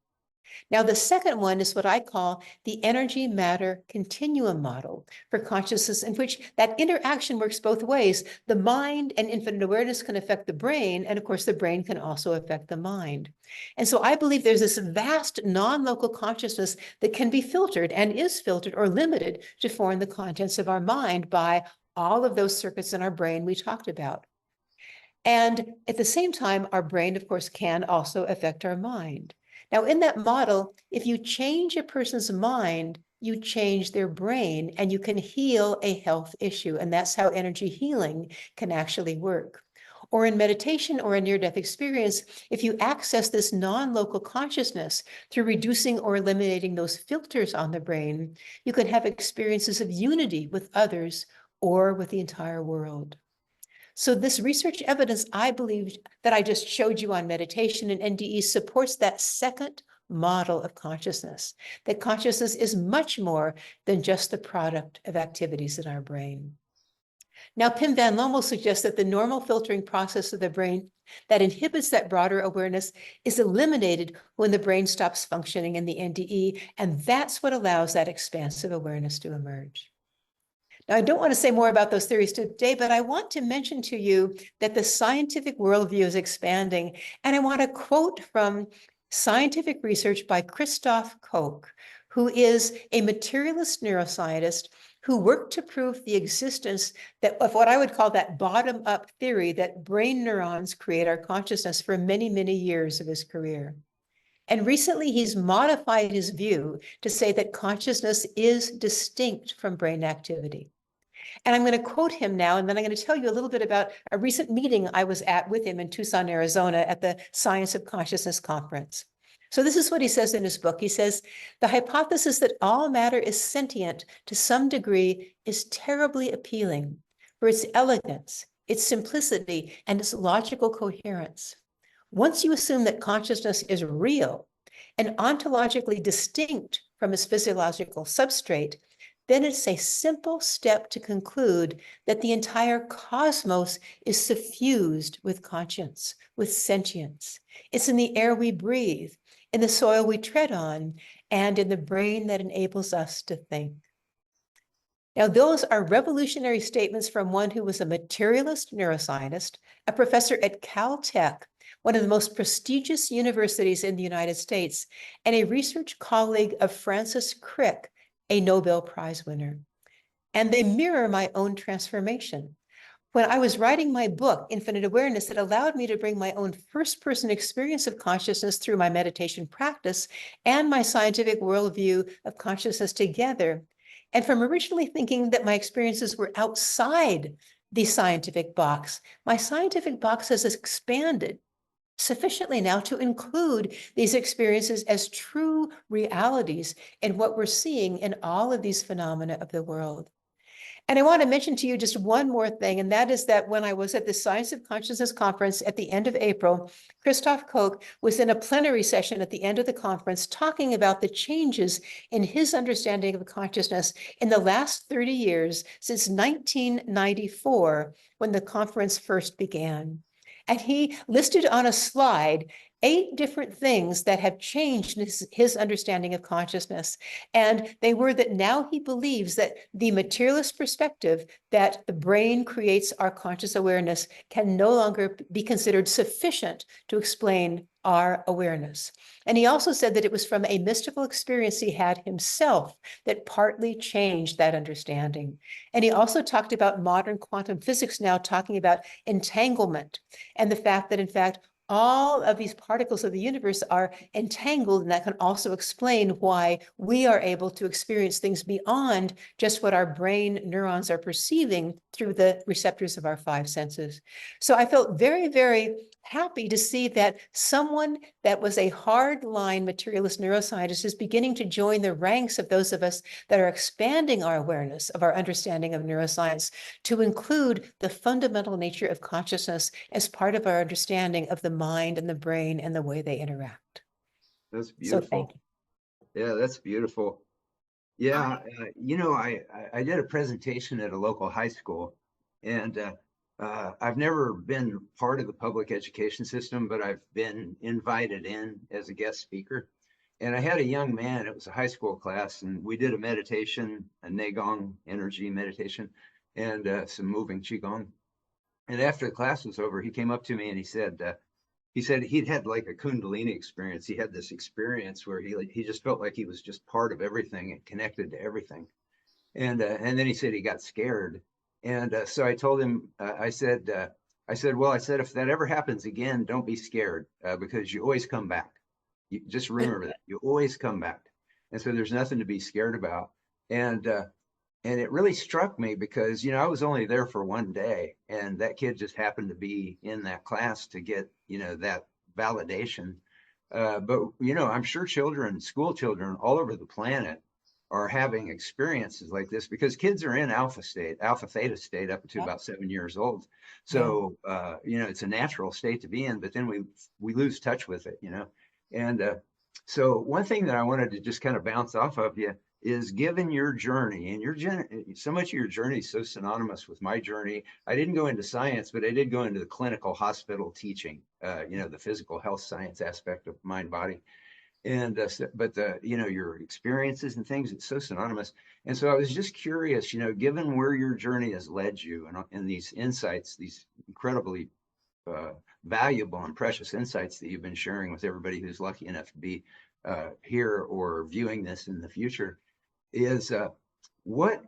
Now, the second one is what I call the energy matter continuum model for consciousness, in which that interaction works both ways. The mind and infinite awareness can affect the brain, and of course, the brain can also affect the mind. And so I believe there's this vast non-local consciousness that can be filtered and is filtered or limited to form the contents of our mind by all of those circuits in our brain we talked about. And at the same time, our brain, of course, can also affect our mind. Now, in that model, if you change a person's mind, you change their brain, and you can heal a health issue. And that's how energy healing can actually work. Or in meditation or a near-death experience, if you access this non-local consciousness through reducing or eliminating those filters on the brain, you can have experiences of unity with others or with the entire world. So this research evidence, I believe, that I just showed you on meditation and NDE supports that second model of consciousness, that consciousness is much more than just the product of activities in our brain. Now, Pim van Lommel suggests that the normal filtering process of the brain that inhibits that broader awareness is eliminated when the brain stops functioning in the NDE, and that's what allows that expansive awareness to emerge. Now, I don't want to say more about those theories today, but I want to mention to you that the scientific worldview is expanding. And I want to quote from scientific research by Christoph Koch, who is a materialist neuroscientist who worked to prove the existence of what I would call that bottom-up theory that brain neurons create our consciousness for many, many years of his career. And recently he's modified his view to say that consciousness is distinct from brain activity. And I'm going to quote him now, and then I'm going to tell you a little bit about a recent meeting I was at with him in Tucson, Arizona at the Science of Consciousness conference. So this is what he says in his book. He says, the hypothesis that all matter is sentient to some degree is terribly appealing for its elegance, its simplicity, and its logical coherence. Once you assume that consciousness is real and ontologically distinct from its physiological substrate, then it's a simple step to conclude that the entire cosmos is suffused with conscience, with sentience. It's in the air we breathe, in the soil we tread on, and in the brain that enables us to think. Now, those are revolutionary statements from one who was a materialist neuroscientist, a professor at Caltech, one of the most prestigious universities in the United States, and a research colleague of Francis Crick, a Nobel Prize winner. And they mirror my own transformation. When I was writing my book, Infinite Awareness, it allowed me to bring my own first-person experience of consciousness through my meditation practice and my scientific worldview of consciousness together. And from originally thinking that my experiences were outside the scientific box, my scientific box has expanded sufficiently now to include these experiences as true realities in what we're seeing in all of these phenomena of the world. And I want to mention to you just one more thing, and that is that when I was at the Science of Consciousness conference at the end of April, Christoph Koch was in a plenary session at the end of the conference talking about the changes in his understanding of consciousness in the last 30 years since 1994, when the conference first began. And he listed on a slide 8 different things that have changed his understanding of consciousness. And they were that now he believes that the materialist perspective that the brain creates our conscious awareness can no longer be considered sufficient to explain our awareness. And he also said that it was from a mystical experience he had himself that partly changed that understanding. And he also talked about modern quantum physics now talking about entanglement and the fact that, in fact, all of these particles of the universe are entangled, and that can also explain why we are able to experience things beyond just what our brain neurons are perceiving through the receptors of our 5 senses. So I felt very, very happy to see that someone that was a hardline materialist neuroscientist is beginning to join the ranks of those of us that are expanding our awareness of our understanding of neuroscience to include the fundamental nature of consciousness as part of our understanding of the mind and the brain and the way they interact. That's So thank beautiful. Yeah, that's beautiful. Yeah, I did a presentation at a local high school, and I've never been part of the public education system, but I've been invited in as a guest speaker. And I had a young man, it was a high school class, and we did a meditation, a Neigong energy meditation, and some moving Qigong. And after the class was over, he came up to me and he said he'd had like a Kundalini experience. He had this experience where he just felt like he was just part of everything and connected to everything. And then he said he got scared. And so I told him, I said, if that ever happens again, don't be scared because you always come back. You just remember that you always come back. And so there's nothing to be scared about. And it really struck me because, I was only there for one day, and that kid just happened to be in that class to get, that validation. But I'm sure school children all over the planet are having experiences like this because kids are in alpha theta state up to about 7 years old. So, it's a natural state to be in, but then we lose touch with it, And so one thing that I wanted to just kind of bounce off of you is, given your journey, and so much of your journey is so synonymous with my journey. I didn't go into science, but I did go into the clinical hospital teaching, the physical health science aspect of mind body. And your experiences and things, it's so synonymous. And so I was just curious, given where your journey has led you and these insights, these incredibly valuable and precious insights that you've been sharing with everybody who's lucky enough to be here or viewing this in the future is what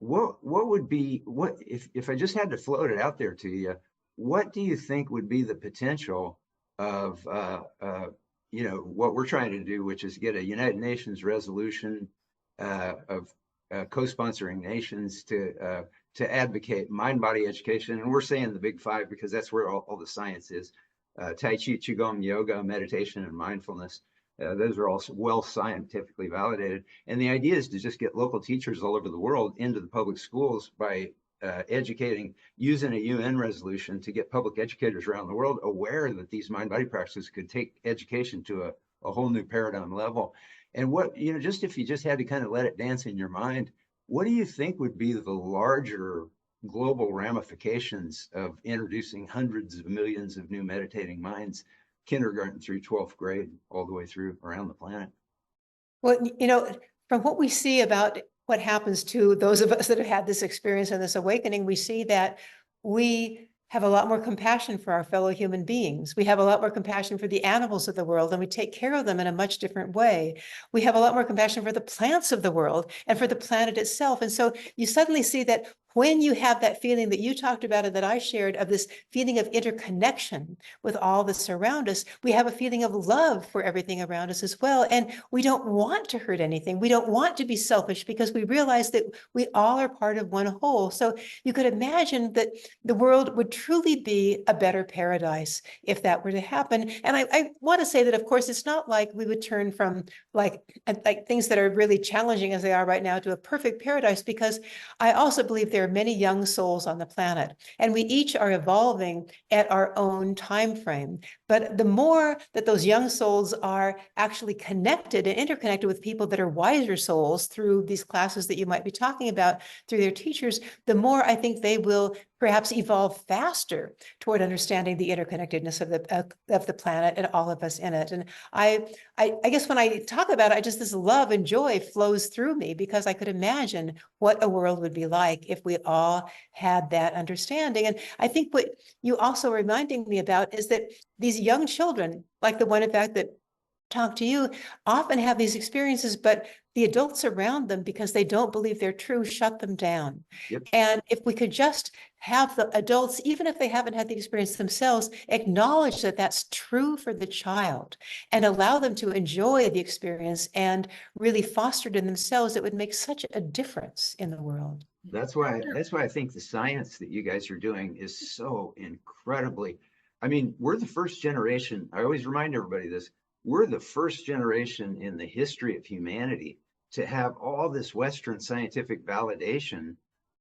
would be, what if I just had to float it out there to you, what do you think would be the potential of what we're trying to do, which is get a United Nations resolution of co-sponsoring nations to advocate mind-body education, and we're saying the big five because that's where all the science is: Tai Chi, Qigong, yoga, meditation, and mindfulness. Those are all well scientifically validated. And the idea is to just get local teachers all over the world into the public schools by educating, using a UN resolution to get public educators around the world aware that these mind-body practices could take education to a whole new paradigm level. And what, just if you just had to kind of let it dance in your mind, what do you think would be the larger global ramifications of introducing hundreds of millions of new meditating minds, kindergarten through 12th grade, all the way through around the planet? Well, from what we see about what happens to those of us that have had this experience and this awakening, we see that we have a lot more compassion for our fellow human beings. We have a lot more compassion for the animals of the world, and we take care of them in a much different way. We have a lot more compassion for the plants of the world and for the planet itself. And so you suddenly see that when you have that feeling that you talked about and that I shared, of this feeling of interconnection with all that's around us, we have a feeling of love for everything around us as well. And we don't want to hurt anything. We don't want to be selfish because we realize that we all are part of one whole. So you could imagine that the world would truly be a better paradise if that were to happen. And I want to say that, of course, it's not like we would turn from like things that are really challenging as they are right now to a perfect paradise, because I also believe there are many young souls on the planet, and we each are evolving at our own time frame. But the more that those young souls are actually connected and interconnected with people that are wiser souls through these classes that you might be talking about, through their teachers, the more I think they will perhaps evolve faster toward understanding the interconnectedness of the planet and all of us in it. And I guess when I talk about it, this love and joy flows through me, because I could imagine what a world would be like if we all had that understanding. And I think what you also are reminding me about is that these young children, like the one, in fact, that talk to you, often have these experiences, but the adults around them, because they don't believe they're true, shut them down. Yep. And if we could just have the adults, even if they haven't had the experience themselves, acknowledge that that's true for the child and allow them to enjoy the experience and really foster it in themselves, it would make such a difference in the world. That's why I think the science that you guys are doing is so incredibly, I mean, we're the first generation. I always remind everybody this. We're the first generation in the history of humanity to have all this Western scientific validation,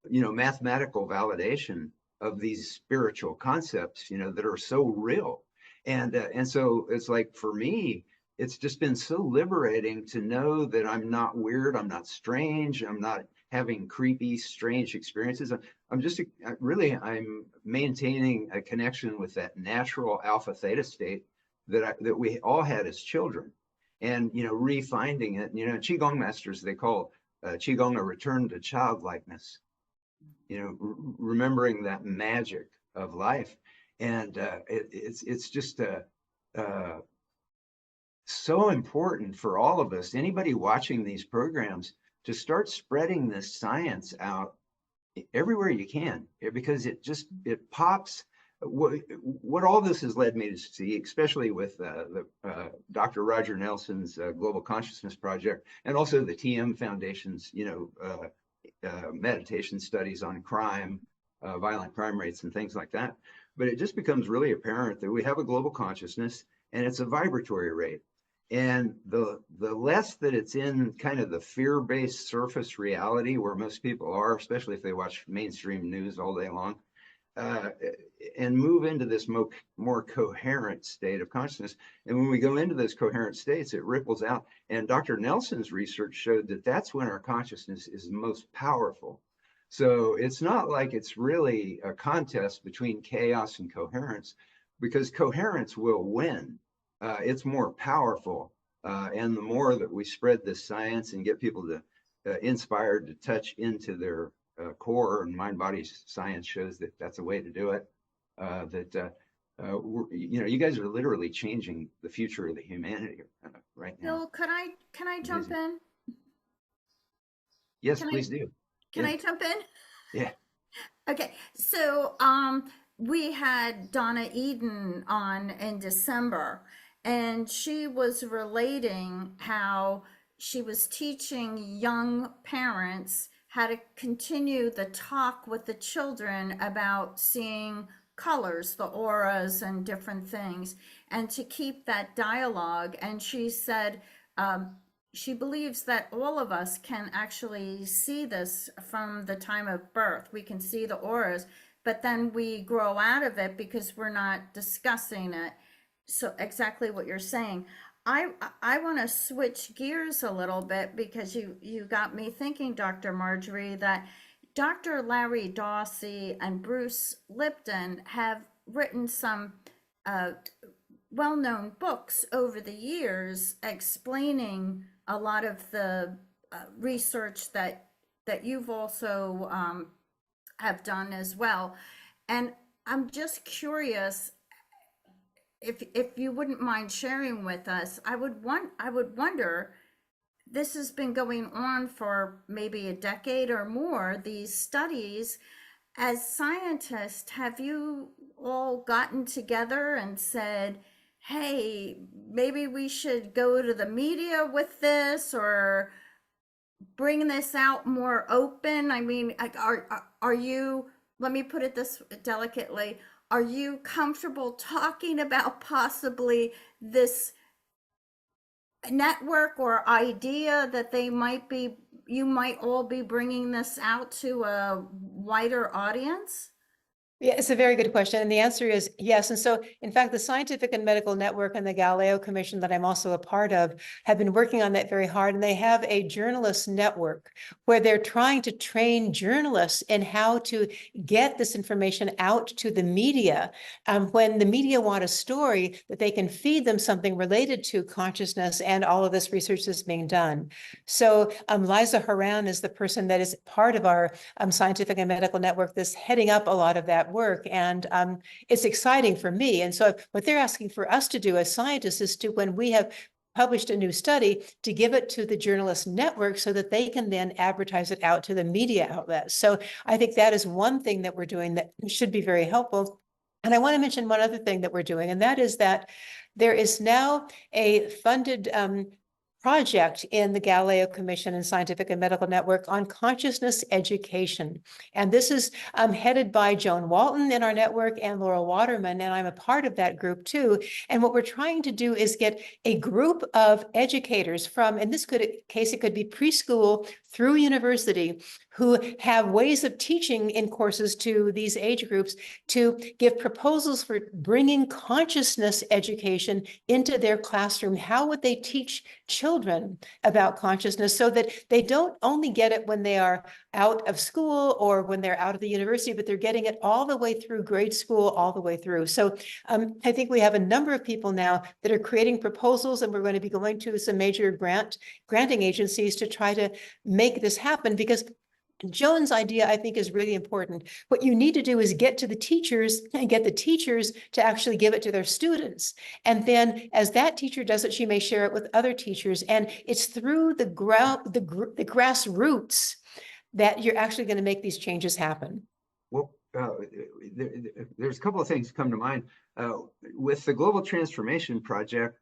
mathematical validation of these spiritual concepts, that are so real. And so it's like, for me, it's just been so liberating to know that I'm not weird, I'm not strange, I'm not having creepy, strange experiences. I'm maintaining a connection with that natural alpha theta state that we all had as children, and refinding it. Qigong masters, they call Qigong a return to childlikeness. Remembering that magic of life, and it's just so important for all of us. Anybody watching these programs, to start spreading this science out everywhere you can, because it pops. What all this has led me to see, especially with Dr. Roger Nelson's Global Consciousness Project, and also the TM Foundation's, meditation studies on crime, violent crime rates, and things like that. But it just becomes really apparent that we have a global consciousness, and it's a vibratory rate. And the less that it's in kind of the fear-based surface reality where most people are, especially if they watch mainstream news all day long, and move into this more coherent state of consciousness. And when we go into those coherent states, it ripples out. And Dr. Nelson's research showed that that's when our consciousness is most powerful. So it's not like it's really a contest between chaos and coherence, because coherence will win. It's more powerful. And the more that we spread this science and get people to inspired to touch into their core, and mind body science shows that that's a way to do it, you guys are literally changing the future of the humanity right now. Bill, can I jump in? Yes, Can please do. Can Yeah. I jump in? Yeah. Okay, so we had Donna Eden on in December, and she was relating how she was teaching young parents how to continue the talk with the children about seeing colors, the auras, and different things, and to keep that dialogue. And she said, she believes that all of us can actually see this from the time of birth. We can see the auras, but then we grow out of it because we're not discussing it. So exactly what you're saying. I want to switch gears a little bit because you got me thinking, Dr. Marjorie, that Dr. Larry Dawsey and Bruce Lipton have written some well-known books over the years explaining a lot of the research that you've also have done as well. And I'm just curious if you wouldn't mind sharing with us. I would wonder, this has been going on for maybe a decade or more, these studies. As scientists, have you all gotten together and said, hey, maybe we should go to the media with this or bring this out more open? I mean, are you, let me put it this delicately, are you comfortable talking about possibly this network or idea that you might all be bringing this out to a wider audience? Yeah, it's a very good question. And the answer is yes. And so, in fact, the Scientific and Medical Network and the Galileo Commission that I'm also a part of have been working on that very hard. And they have a journalist network where they're trying to train journalists in how to get this information out to the media. When the media want a story, that they can feed them something related to consciousness and all of this research that's being done. So Liza Horan is the person that is part of our Scientific and Medical Network that's heading up a lot of that work. And it's exciting for me. And so what they're asking for us to do as scientists is to, when we have published a new study, to give it to the journalist network so that they can then advertise it out to the media outlets. So I think that is one thing that we're doing that should be very helpful. And I want to mention one other thing that we're doing, and that is that there is now a funded project in the Galileo Commission and Scientific and Medical Network on consciousness education. And this is headed by Joan Walton in our network and Laurel Waterman, and I'm a part of that group too. And what we're trying to do is get a group of educators from, in this case, it could be preschool through university, who have ways of teaching in courses to these age groups, to give proposals for bringing consciousness education into their classroom. How would they teach children about consciousness so that they don't only get it when they are out of school or when they're out of the university, but they're getting it all the way through grade school, all the way through. So I think we have a number of people now that are creating proposals, and we're going to be going to some major granting agencies to try to make this happen, because Joan's idea, I think, is really important. What you need to do is get to the teachers and get the teachers to actually give it to their students. And then as that teacher does it, she may share it with other teachers. And it's through the grassroots that you're actually going to make these changes happen. Well, there's a couple of things come to mind. With the Global Transformation Project,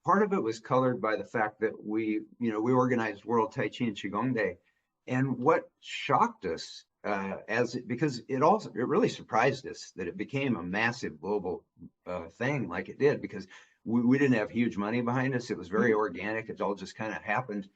part of it was colored by the fact that we organized World Tai Chi and Qigong Day. And what shocked us, because it really surprised us that it became a massive global thing like it did, because we didn't have huge money behind us. It was very organic. It all just kind of happened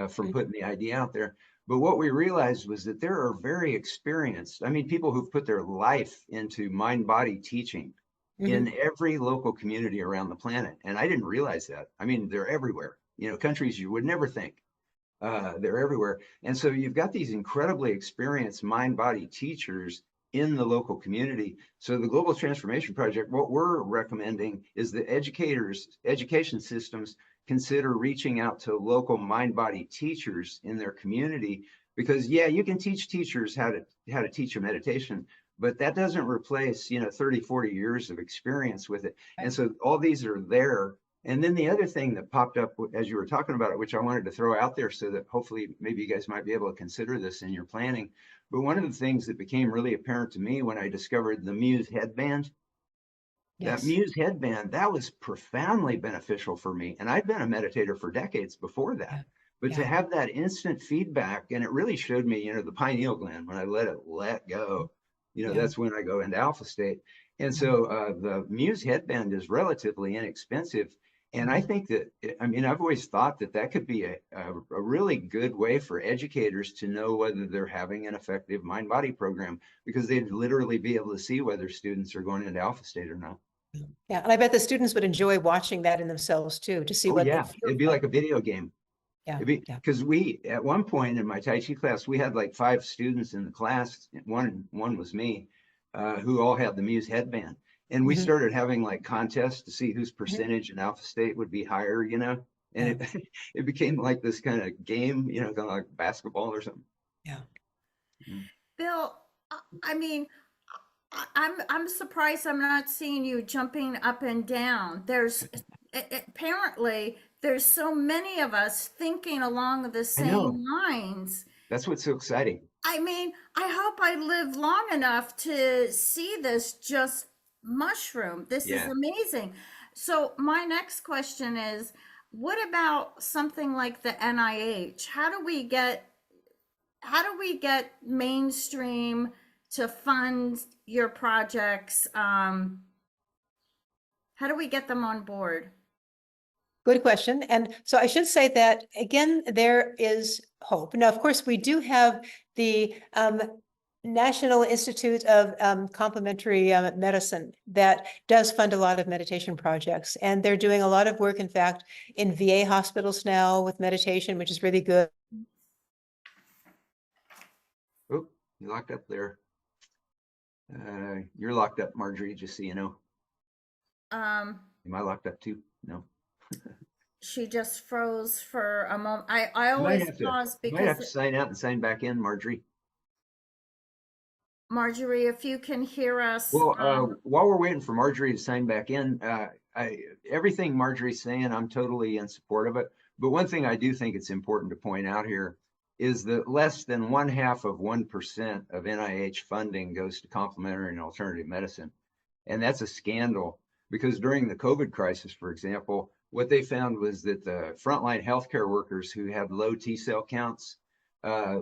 from putting the idea out there. But what we realized was that there are very experienced, people who've put their life into mind-body teaching in every local community around the planet. And I didn't realize that. They're everywhere, countries you would never think. They're everywhere. And so you've got these incredibly experienced mind-body teachers in the local community. So the Global Transformation Project, what we're recommending is that education systems consider reaching out to local mind-body teachers in their community, because you can teach teachers how to teach a meditation, but that doesn't replace, 30, 40 years of experience with it. Right. And so all these are there. And then the other thing that popped up as you were talking about it, which I wanted to throw out there so that hopefully maybe you guys might be able to consider this in your planning. But one of the things that became really apparent to me when I discovered the Muse headband, that Yes. Muse headband, that was profoundly beneficial for me. And I'd been a meditator for decades before that. Yeah. But to Yeah. have that instant feedback, and it really showed me, the pineal gland, when I let go, Yeah. that's when I go into alpha state. And so the Muse headband is relatively inexpensive. And I think that, I've always thought that that could be a really good way for educators to know whether they're having an effective mind-body program, because they'd literally be able to see whether students are going into alpha state or not. Yeah, and I bet the students would enjoy watching that in themselves too, to see Oh, what yeah, it feels it'd be like a video game. Yeah, yeah. Because we, at one point in my Tai Chi class, we had like 5 students in the class. One was me, who all had the Muse headband. And we Mhm. started having like contests to see whose percentage in alpha state would be higher, And it became like this kind of game, kind of like basketball or something. Yeah. Mhm. Bill, I mean, I'm surprised I'm not seeing you jumping up and down. Apparently there's so many of us thinking along the I know. same lines. That's what's so exciting. I mean, I hope I live long enough to see this just mushroom. This is Yeah. amazing. So my next question is, what about something like the NIH? How do we get mainstream to fund your projects? How do we get them on board? Good question. And so I should say that, again, there is hope. Now, of course, we do have the National Institute of Complementary Medicine that does fund a lot of meditation projects. And they're doing a lot of work, in fact, in VA hospitals now with meditation, which is really good. Oh, you locked up there. You're locked up, Marjorie, just so you know. Um, Am I locked up too? No. she just froze for a moment. I You might always have to, pause you might have to because sign out and sign back in, Marjorie. Marjorie, if you can hear us. Well, while we're waiting for Marjorie to sign back in, everything Marjorie's saying, I'm totally in support of it. But one thing I do think it's important to point out here is that less than 0.5% of NIH funding goes to complementary and alternative medicine. And that's a scandal, because during the COVID crisis, for example, what they found was that the frontline healthcare workers who had low T cell counts,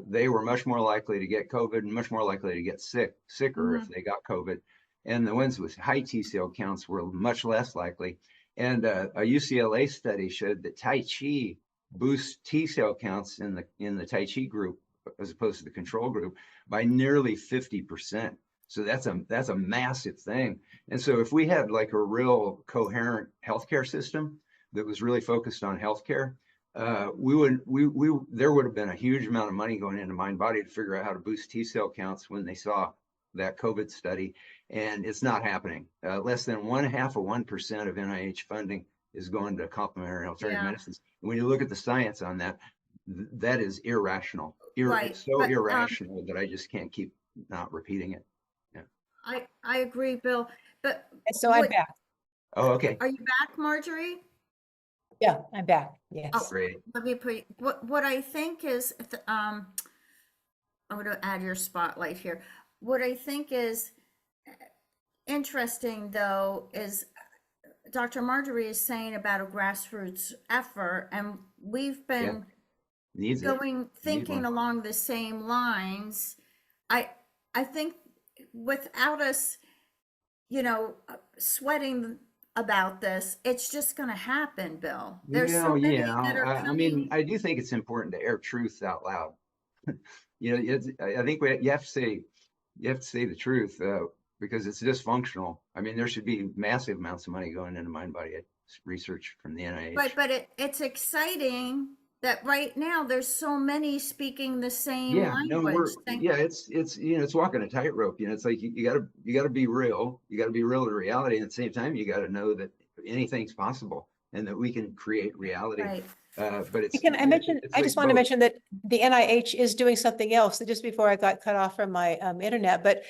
they were much more likely to get COVID and much more likely to get sicker if they got COVID. And the ones with high T cell counts were much less likely. And a UCLA study showed that Tai Chi boosts T cell counts in the Tai Chi group, as opposed to the control group, by nearly 50%. So that's a massive thing. And so if we had like a real coherent healthcare system that was really focused on healthcare, there would have been a huge amount of money going into mind body to figure out how to boost T cell counts when they saw that COVID study. And it's not happening. Less than 0.5% of NIH funding is going to complementary alternative medicines. And when you look at the science on that, that is irrational. Right, It's so but, irrational that I just can't keep not repeating it. I agree, Bill, but And so I'm back. Oh, okay. are you back, Marjorie? Yeah, I'm back. Yes. Oh, Great. let me put what I think is I'm going to add your spotlight here. What I think is interesting, though, is Dr. Marjorie is saying about a grassroots effort, and we've been thinking along the same lines. I think without us, sweating about this, it's just going to happen, Bill. There's so many that are coming. I do think it's important to air truth out loud. I think you have to say the truth, because it's dysfunctional. There should be massive amounts of money going into mind-body research from the NIH. Right, but it's exciting that right now there's so many speaking the same language. It's walking a tightrope. It's like you gotta be real. You gotta be real to reality. And at the same time, you gotta know that anything's possible and that we can create reality. Right. But it's, Can I mention, it's I like just want to both. mention that the NIH is doing something else just before I got cut off from my internet, but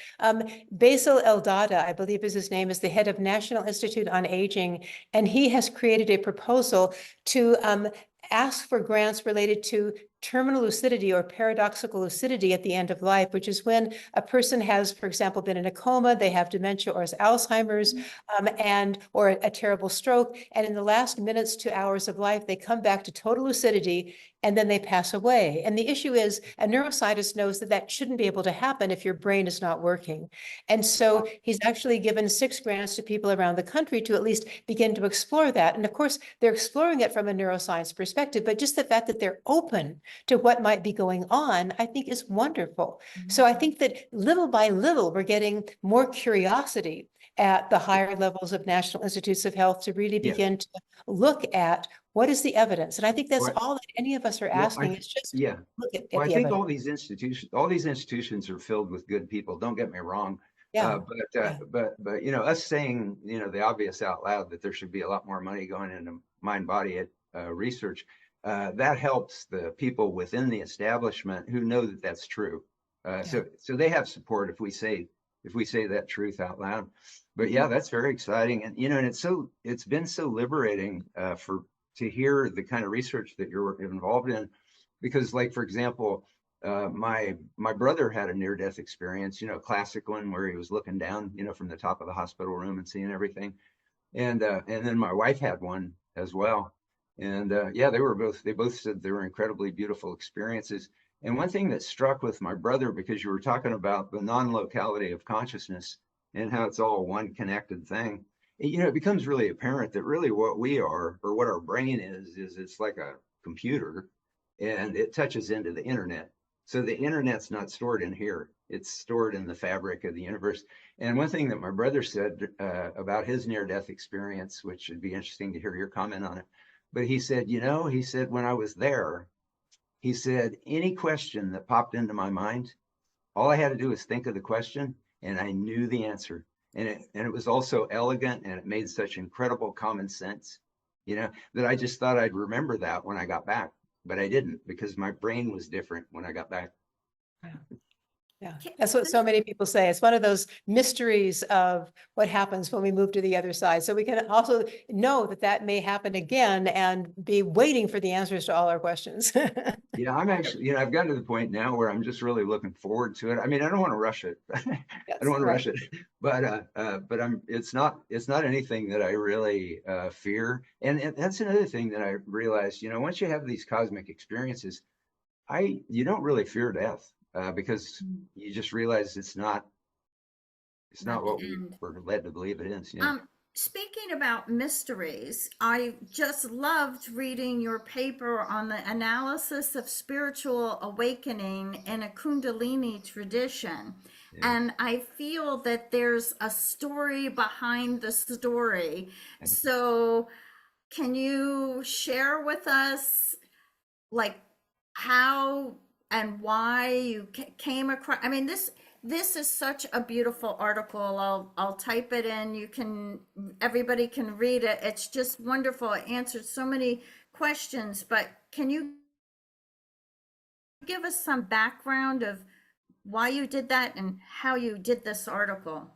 Basil Eldada, I believe is his name, is the head of National Institute on Aging, and he has created a proposal to ask for grants related to terminal lucidity or paradoxical lucidity at the end of life, which is when a person has, for example, been in a coma, they have dementia or Alzheimer's, or a terrible stroke, and in the last minutes to hours of life, they come back to total lucidity and then they pass away. And the issue is, a neuroscientist knows that that shouldn't be able to happen if your brain is not working. And so he's actually given 6 grants to people around the country to at least begin to explore that. And of course, they're exploring it from a neuroscience perspective, but just the fact that they're open to what might be going on, I think is wonderful. So I think that little by little, we're getting more curiosity at the higher levels of National Institutes of Health to really Yeah. begin to look at what is the evidence. And I think that's Well, all that any of us are well, asking is just yeah. look at Well, I the think evidence. all these institutions are filled with good people. Don't get me wrong. Yeah. But you know, us saying, you know, the obvious out loud that there should be a lot more money going into mind-body research, that helps the people within the establishment who know that that's true. So they have support if we say that truth out loud. But yeah, that's very exciting, and you know, and it's been so liberating to hear the kind of research that you're involved in, because, like, for example, my brother had a near-death experience, you know, classic one where he was looking down, you know, from the top of the hospital room and seeing everything, and then my wife had one as well, and yeah, they both said they were incredibly beautiful experiences. And one thing that struck with my brother, because you were talking about the non-locality of consciousness and how it's all one connected thing, you know, it becomes really apparent that really what we are, or what our brain is it's like a computer, and it touches into the internet. So the internet's not stored in here. It's stored in the fabric of the universe. And one thing that my brother said about his near-death experience, which would be interesting to hear your comment on it, but he said, you know, he said, when I was there, he said, any question that popped into my mind, all I had to do was think of the question and I knew the answer. And it was also elegant, and it made such incredible common sense, you know, that I just thought I'd remember that when I got back. But I didn't, because my brain was different when I got back. Yeah, that's what so many people say. It's one of those mysteries of what happens when we move to the other side. So we can also know that that may happen again and be waiting for the answers to all our questions. Yeah, I'm actually, you know, I've gotten to the point now where I'm just really looking forward to it. I mean, I don't want to rush it. I don't want to rush it, but it's not anything that I really fear. And that's another thing that I realized, you know, once you have these cosmic experiences, you don't really fear death, because you just realize it's not what we were led to believe it is. Yeah. Speaking about mysteries, I just loved reading your paper on the analysis of spiritual awakening in a Kundalini tradition. Yeah. And I feel that there's a story behind the story. So can you share with us, like, how and why you came across? I mean, this is such a beautiful article. I'll type it in. Everybody can read it. It's just wonderful. It answered so many questions, but can you give us some background of why you did that and how you did this article?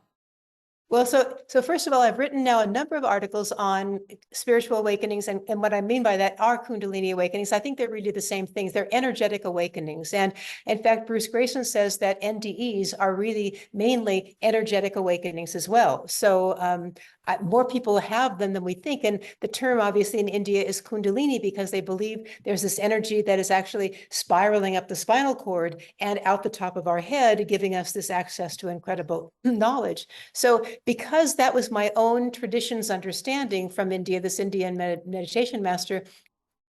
Well, so first of all, I've written now a number of articles on spiritual awakenings, and what I mean by that are Kundalini awakenings. I think they're really the same things. They're energetic awakenings. And in fact, Bruce Grayson says that NDEs are really mainly energetic awakenings as well. So more people have them than we think. And the term obviously in India is Kundalini, because they believe there's this energy that is actually spiraling up the spinal cord and out the top of our head, giving us this access to incredible knowledge. So because that was my own tradition's understanding from India, this Indian meditation master,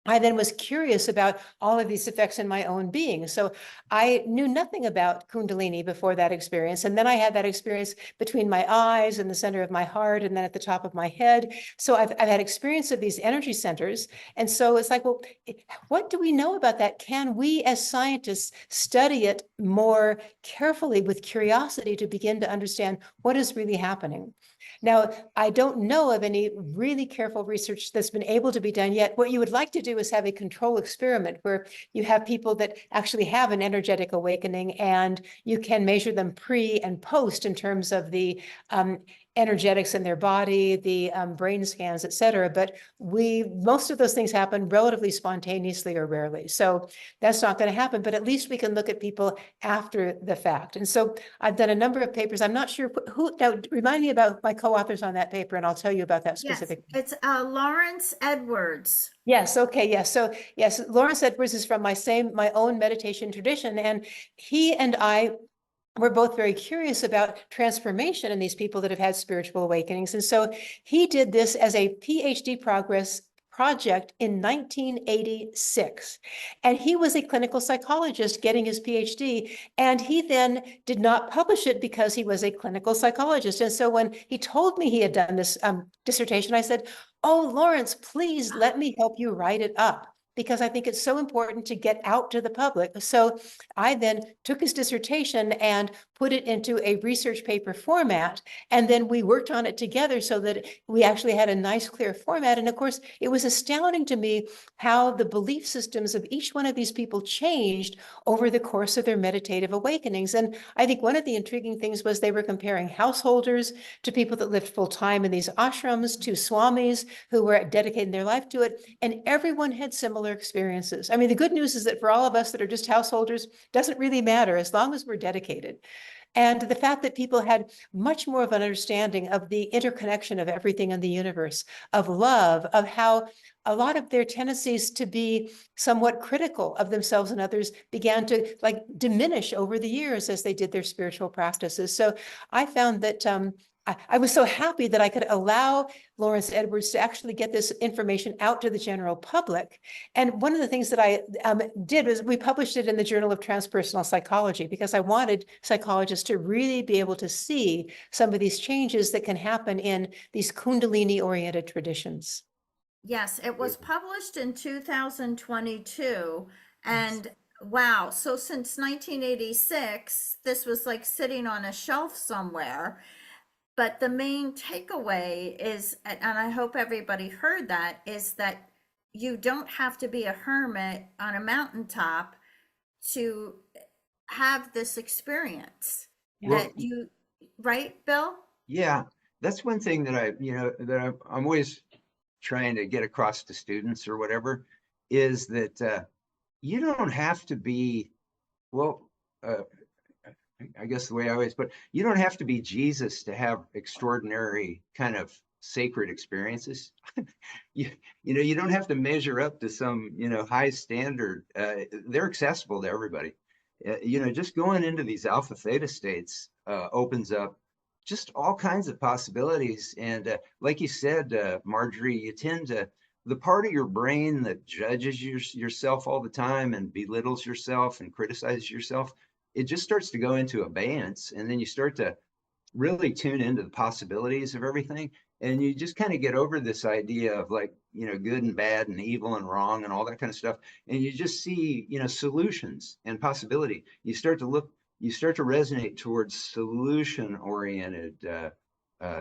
I then was curious about all of these effects in my own being. So I knew nothing about Kundalini before that experience. And then I had that experience between my eyes and the center of my heart, and then at the top of my head. So I've had experience of these energy centers. And so it's like, well, what do we know about that? Can we as scientists study it more carefully with curiosity to begin to understand what is really happening? Now, I don't know of any really careful research that's been able to be done yet. What you would like to do is have a control experiment where you have people that actually have an energetic awakening, and you can measure them pre and post in terms of the energetics in their body, the brain scans, et cetera. But most of those things happen relatively spontaneously or rarely. So that's not going to happen, but at least we can look at people after the fact. And so I've done a number of papers. I'm not sure who, now remind me about my co-authors on that paper, and I'll tell you about that Yes, specific. it's Lawrence Edwards. Yes. Okay. Yes. So yes, Lawrence Edwards is from my own meditation tradition, and he and I we're both very curious about transformation in these people that have had spiritual awakenings. And so he did this as a PhD project in 1986. And he was a clinical psychologist getting his PhD. And he then did not publish it because he was a clinical psychologist. And so when he told me he had done this dissertation, I said, "Oh, Lawrence, please let me help you write it up, because I think it's so important to get out to the public." So I then took his dissertation and put it into a research paper format. And then we worked on it together so that we actually had a nice, clear format. And of course, it was astounding to me how the belief systems of each one of these people changed over the course of their meditative awakenings. And I think one of the intriguing things was they were comparing householders to people that lived full time in these ashrams, to swamis who were dedicating their life to it. And everyone had similar experiences. I mean, the good news is that for all of us that are just householders, doesn't really matter as long as we're dedicated. And the fact that people had much more of an understanding of the interconnection of everything in the universe, of love, of how a lot of their tendencies to be somewhat critical of themselves and others began to diminish over the years as they did their spiritual practices. So I found that I was so happy that I could allow Lawrence Edwards to actually get this information out to the general public. And one of the things that I did was we published it in the Journal of Transpersonal Psychology, because I wanted psychologists to really be able to see some of these changes that can happen in these Kundalini-oriented traditions. Yes, it was published in 2022. And wow, so since 1986, this was like sitting on a shelf somewhere. But the main takeaway is, and I hope everybody heard that, is that you don't have to be a hermit on a mountaintop to have this experience. Well, That you, right, Bill? yeah, that's one thing that I'm always trying to get across to students or whatever, is that you don't have to be, well, I guess the way I always put, you don't have to be Jesus to have extraordinary kind of sacred experiences. You don't have to measure up to some, high standard. They're accessible to everybody. Just going into these alpha theta states opens up just all kinds of possibilities. And like you said, Marjorie, you tend to, the part of your brain that judges yourself all the time and belittles yourself and criticizes yourself, it just starts to go into abeyance. And then you start to really tune into the possibilities of everything. And you just kind of get over this idea of good and bad and evil and wrong and all that kind of stuff. And you just see, solutions and possibility. You start to resonate towards solution oriented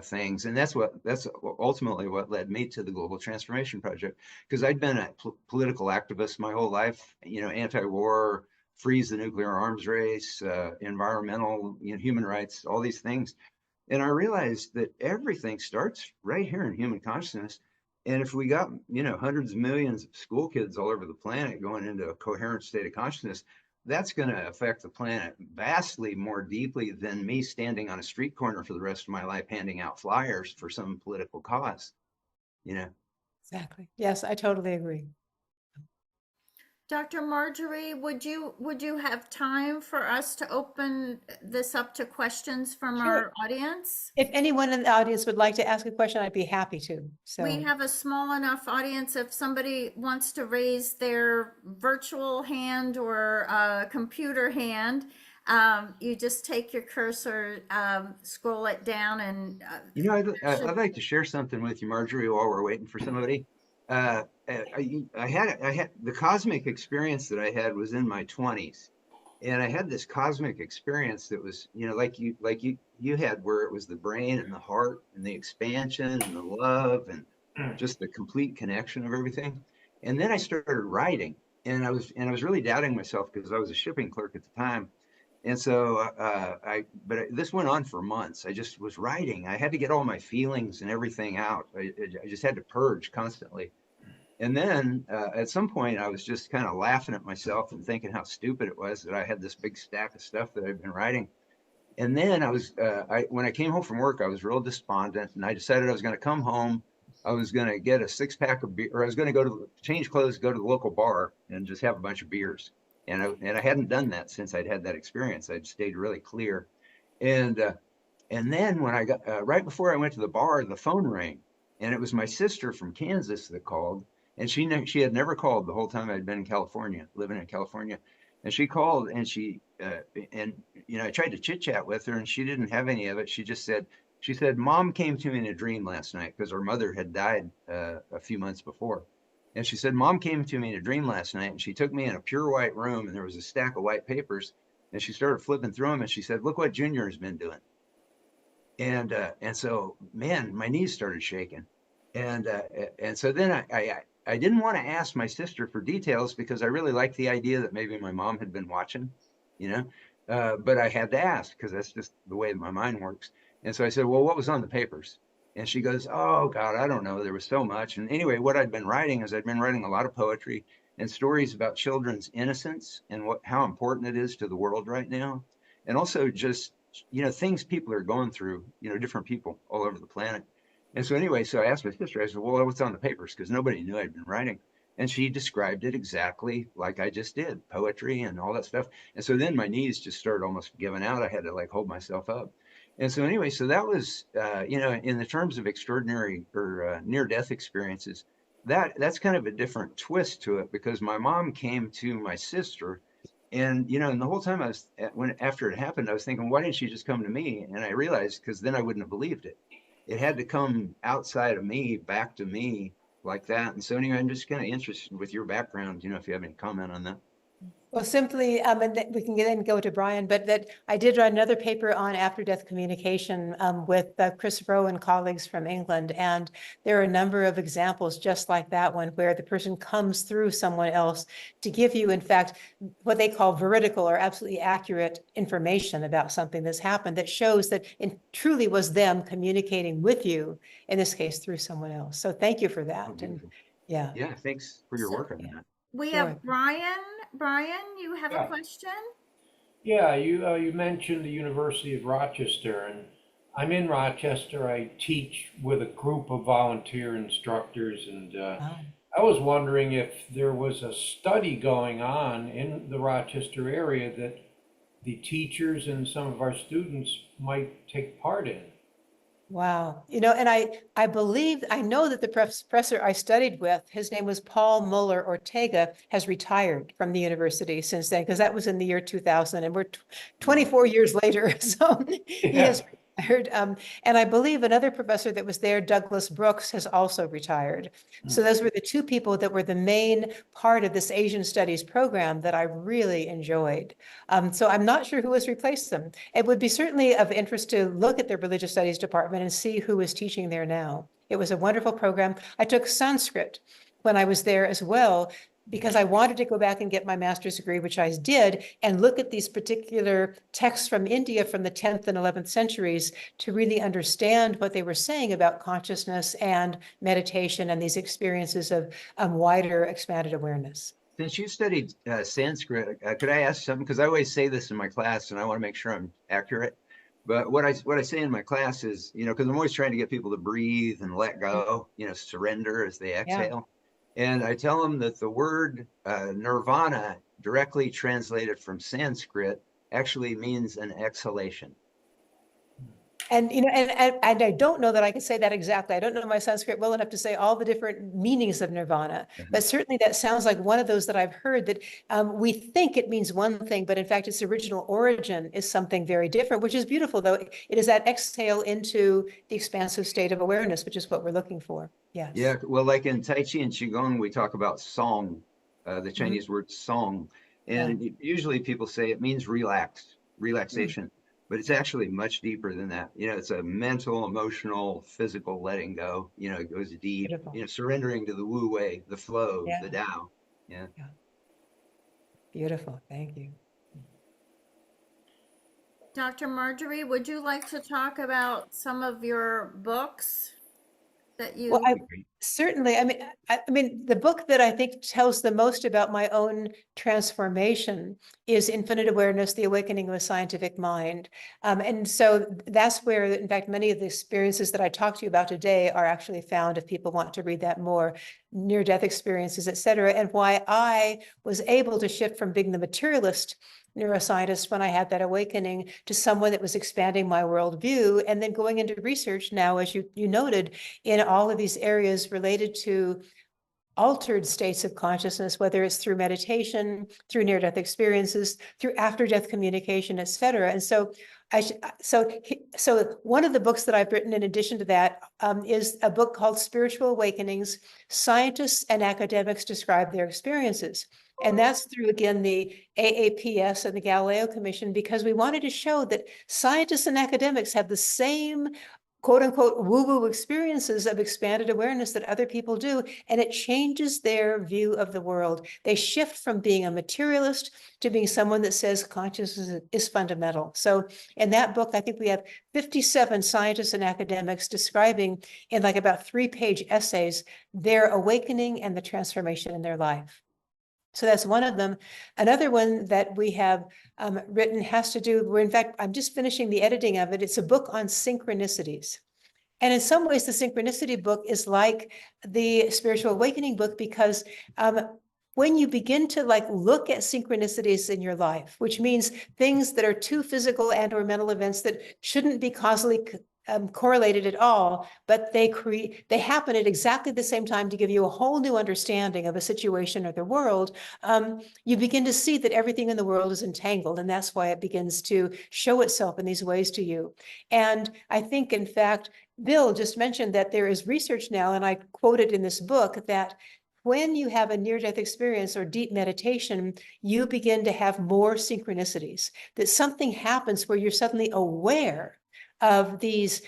things. And that's ultimately what led me to the Global Transformation Project, because I'd been a political activist my whole life, anti-war, freeze the nuclear arms race, environmental, human rights, all these things. And I realized that everything starts right here in human consciousness. And if we got, hundreds of millions of school kids all over the planet going into a coherent state of consciousness, that's going to affect the planet vastly more deeply than me standing on a street corner for the rest of my life handing out flyers for some political cause. Exactly. Yes, I totally agree. Dr. Marjorie, would you have time for us to open this up to questions from our audience? If anyone in the audience would like to ask a question, I'd be happy to. So we have a small enough audience. If somebody wants to raise their virtual hand or computer hand, you just take your cursor, scroll it down, and I'd like to share something with you, Marjorie, while we're waiting for somebody. I had the cosmic experience that I had was in my 20s, And I had this cosmic experience that was, like you had, where it was the brain and the heart and the expansion and the love and just the complete connection of everything. And then I started writing, and I was really doubting myself because I was a shipping clerk at the time. And so this went on for months. I just was writing. I had to get all my feelings and everything out. I just had to purge constantly. And then at some point, I was just kind of laughing at myself and thinking how stupid it was that I had this big stack of stuff that I'd been writing. And then when I came home from work, I was real despondent, and I decided I was going to come home. I was going to get a 6-pack of beer, or I was going to go to change clothes, go to the local bar, and just have a bunch of beers. And I hadn't done that since I'd had that experience. I'd stayed really clear. And and then when I got right before I went to the bar, the phone rang, and it was my sister from Kansas that called, and she had never called the whole time I'd been in California, living in California, and she called, and I tried to chit chat with her, and she didn't have any of it. She said, Mom came to me in a dream last night because her mother had died a few months before. And she said, Mom came to me in a dream last night, and she took me in a pure white room, and there was a stack of white papers, and she started flipping through them, and she said, look what Junior has been doing. And so, man, my knees started shaking. And so then I didn't want to ask my sister for details because I really liked the idea that maybe my mom had been watching, you know, but I had to ask because that's just the way my mind works. And so I said, well, what was on the papers? And she goes, oh, God, I don't know. There was so much. And anyway, what I'd been writing is I'd been writing a lot of poetry and stories about children's innocence and how important it is to the world right now. And also just, things people are going through, different people all over the planet. And so anyway, so I asked my sister, I said, well, what's on the papers? Because nobody knew I'd been writing. And she described it exactly like I just did, poetry and all that stuff. And so then my knees just started almost giving out. I had to hold myself up. And so anyway, so that was, in the terms of extraordinary or near-death experiences, that's kind of a different twist to it because my mom came to my sister, and and the whole time after it happened, I was thinking, why didn't she just come to me? And I realized because then I wouldn't have believed it. It had to come outside of me, back to me like that. And so anyway, I'm just kind of interested with your background, if you have any comment on that. Well, simply, and we can then go to Brian, but that I did write another paper on after-death communication with Chris Rowe and colleagues from England. And there are a number of examples just like that one, where the person comes through someone else to give you, in fact, what they call veridical or absolutely accurate information about something that's happened that shows that it truly was them communicating with you, in this case, through someone else. So thank you for that. Oh, And yeah. yeah, thanks for your work on that. We Sure. have Brian. Brian, you have a Yeah. question? Yeah, you mentioned the University of Rochester, and I'm in Rochester. I teach with a group of volunteer instructors, and Wow. I was wondering if there was a study going on in the Rochester area that the teachers and some of our students might take part in. Wow. And I believe, I know that the professor I studied with, his name was Paul Muller Ortega, has retired from the university since then, because that was in the year 2000, and we're 24 years later. So he has retired. And I believe another professor that was there, Douglas Brooks, has also retired. So those were the two people that were the main part of this Asian studies program that I really enjoyed. So I'm not sure who has replaced them. It would be certainly of interest to look at the religious studies department and see who is teaching there now. It was a wonderful program. I took Sanskrit when I was there as well, because I wanted to go back and get my master's degree, which I did, and look at these particular texts from India from the 10th and 11th centuries to really understand what they were saying about consciousness and meditation and these experiences of wider expanded awareness. Since you studied Sanskrit, could I ask something? Because I always say this in my class, and I want to make sure I'm accurate. But what I say in my class is, because I'm always trying to get people to breathe and let go, surrender as they exhale. And I tell them that the word nirvana, directly translated from Sanskrit, actually means an exhalation. And and I don't know that I can say that exactly. I don't know my Sanskrit well enough to say all the different meanings of nirvana, but certainly that sounds like one of those that I've heard that we think it means one thing, but in fact its original origin is something very different, which is beautiful, though. It is that exhale into the expansive state of awareness, which is what we're looking for. Yes. Yeah, well, like in Tai Chi and Qigong, we talk about song, the Chinese word song. And usually people say it means relaxation, but it's actually much deeper than that. You know, it's a mental, emotional, physical letting go. You know, it goes deep, Beautiful. you know, surrendering to the Wu Wei, the flow, Yeah. the Tao. Yeah. Beautiful. Thank you. Dr. Marjorie, would you like to talk about some of your books that Well, you? certainly, I mean, the book that I think tells the most about my own transformation is Infinite Awareness, The Awakening of a Scientific Mind. And so that's where, in fact, many of the experiences that I talked to you about today are actually found if people want to read that more, near-death experiences, et cetera, and why I was able to shift from being the materialist neuroscientist when I had that awakening to someone that was expanding my worldview and then going into research now, as you noted, in all of these areas related to altered states of consciousness, whether it's through meditation, through near-death experiences, through after-death communication, et cetera. And so so one of the books that I've written in addition to that is a book called Spiritual Awakenings, Scientists and Academics Describe Their Experiences. And that's through, again, the AAPS and the Galileo Commission, because we wanted to show that scientists and academics have the same quote unquote woo-woo experiences of expanded awareness that other people do, and it changes their view of the world. They shift from being a materialist to being someone that says consciousness is fundamental. So in that book, I think we have 57 scientists and academics describing in like about 3-page essays their awakening and the transformation in their life. So that's one of them. Another one that we have written has to do, in fact, I'm just finishing the editing of it. It's a book on synchronicities. And in some ways, the synchronicity book is like the spiritual awakening book, because when you begin to like look at synchronicities in your life, which means things that are too physical and or mental events that shouldn't be causally correlated at all, but they happen at exactly the same time to give you a whole new understanding of a situation or the world, you begin to see that everything in the world is entangled, and that's why it begins to show itself in these ways to you. And I think, in fact, Bill just mentioned that there is research now, and I quoted in this book, that when you have a near-death experience or deep meditation, you begin to have more synchronicities, that something happens where you're suddenly aware of these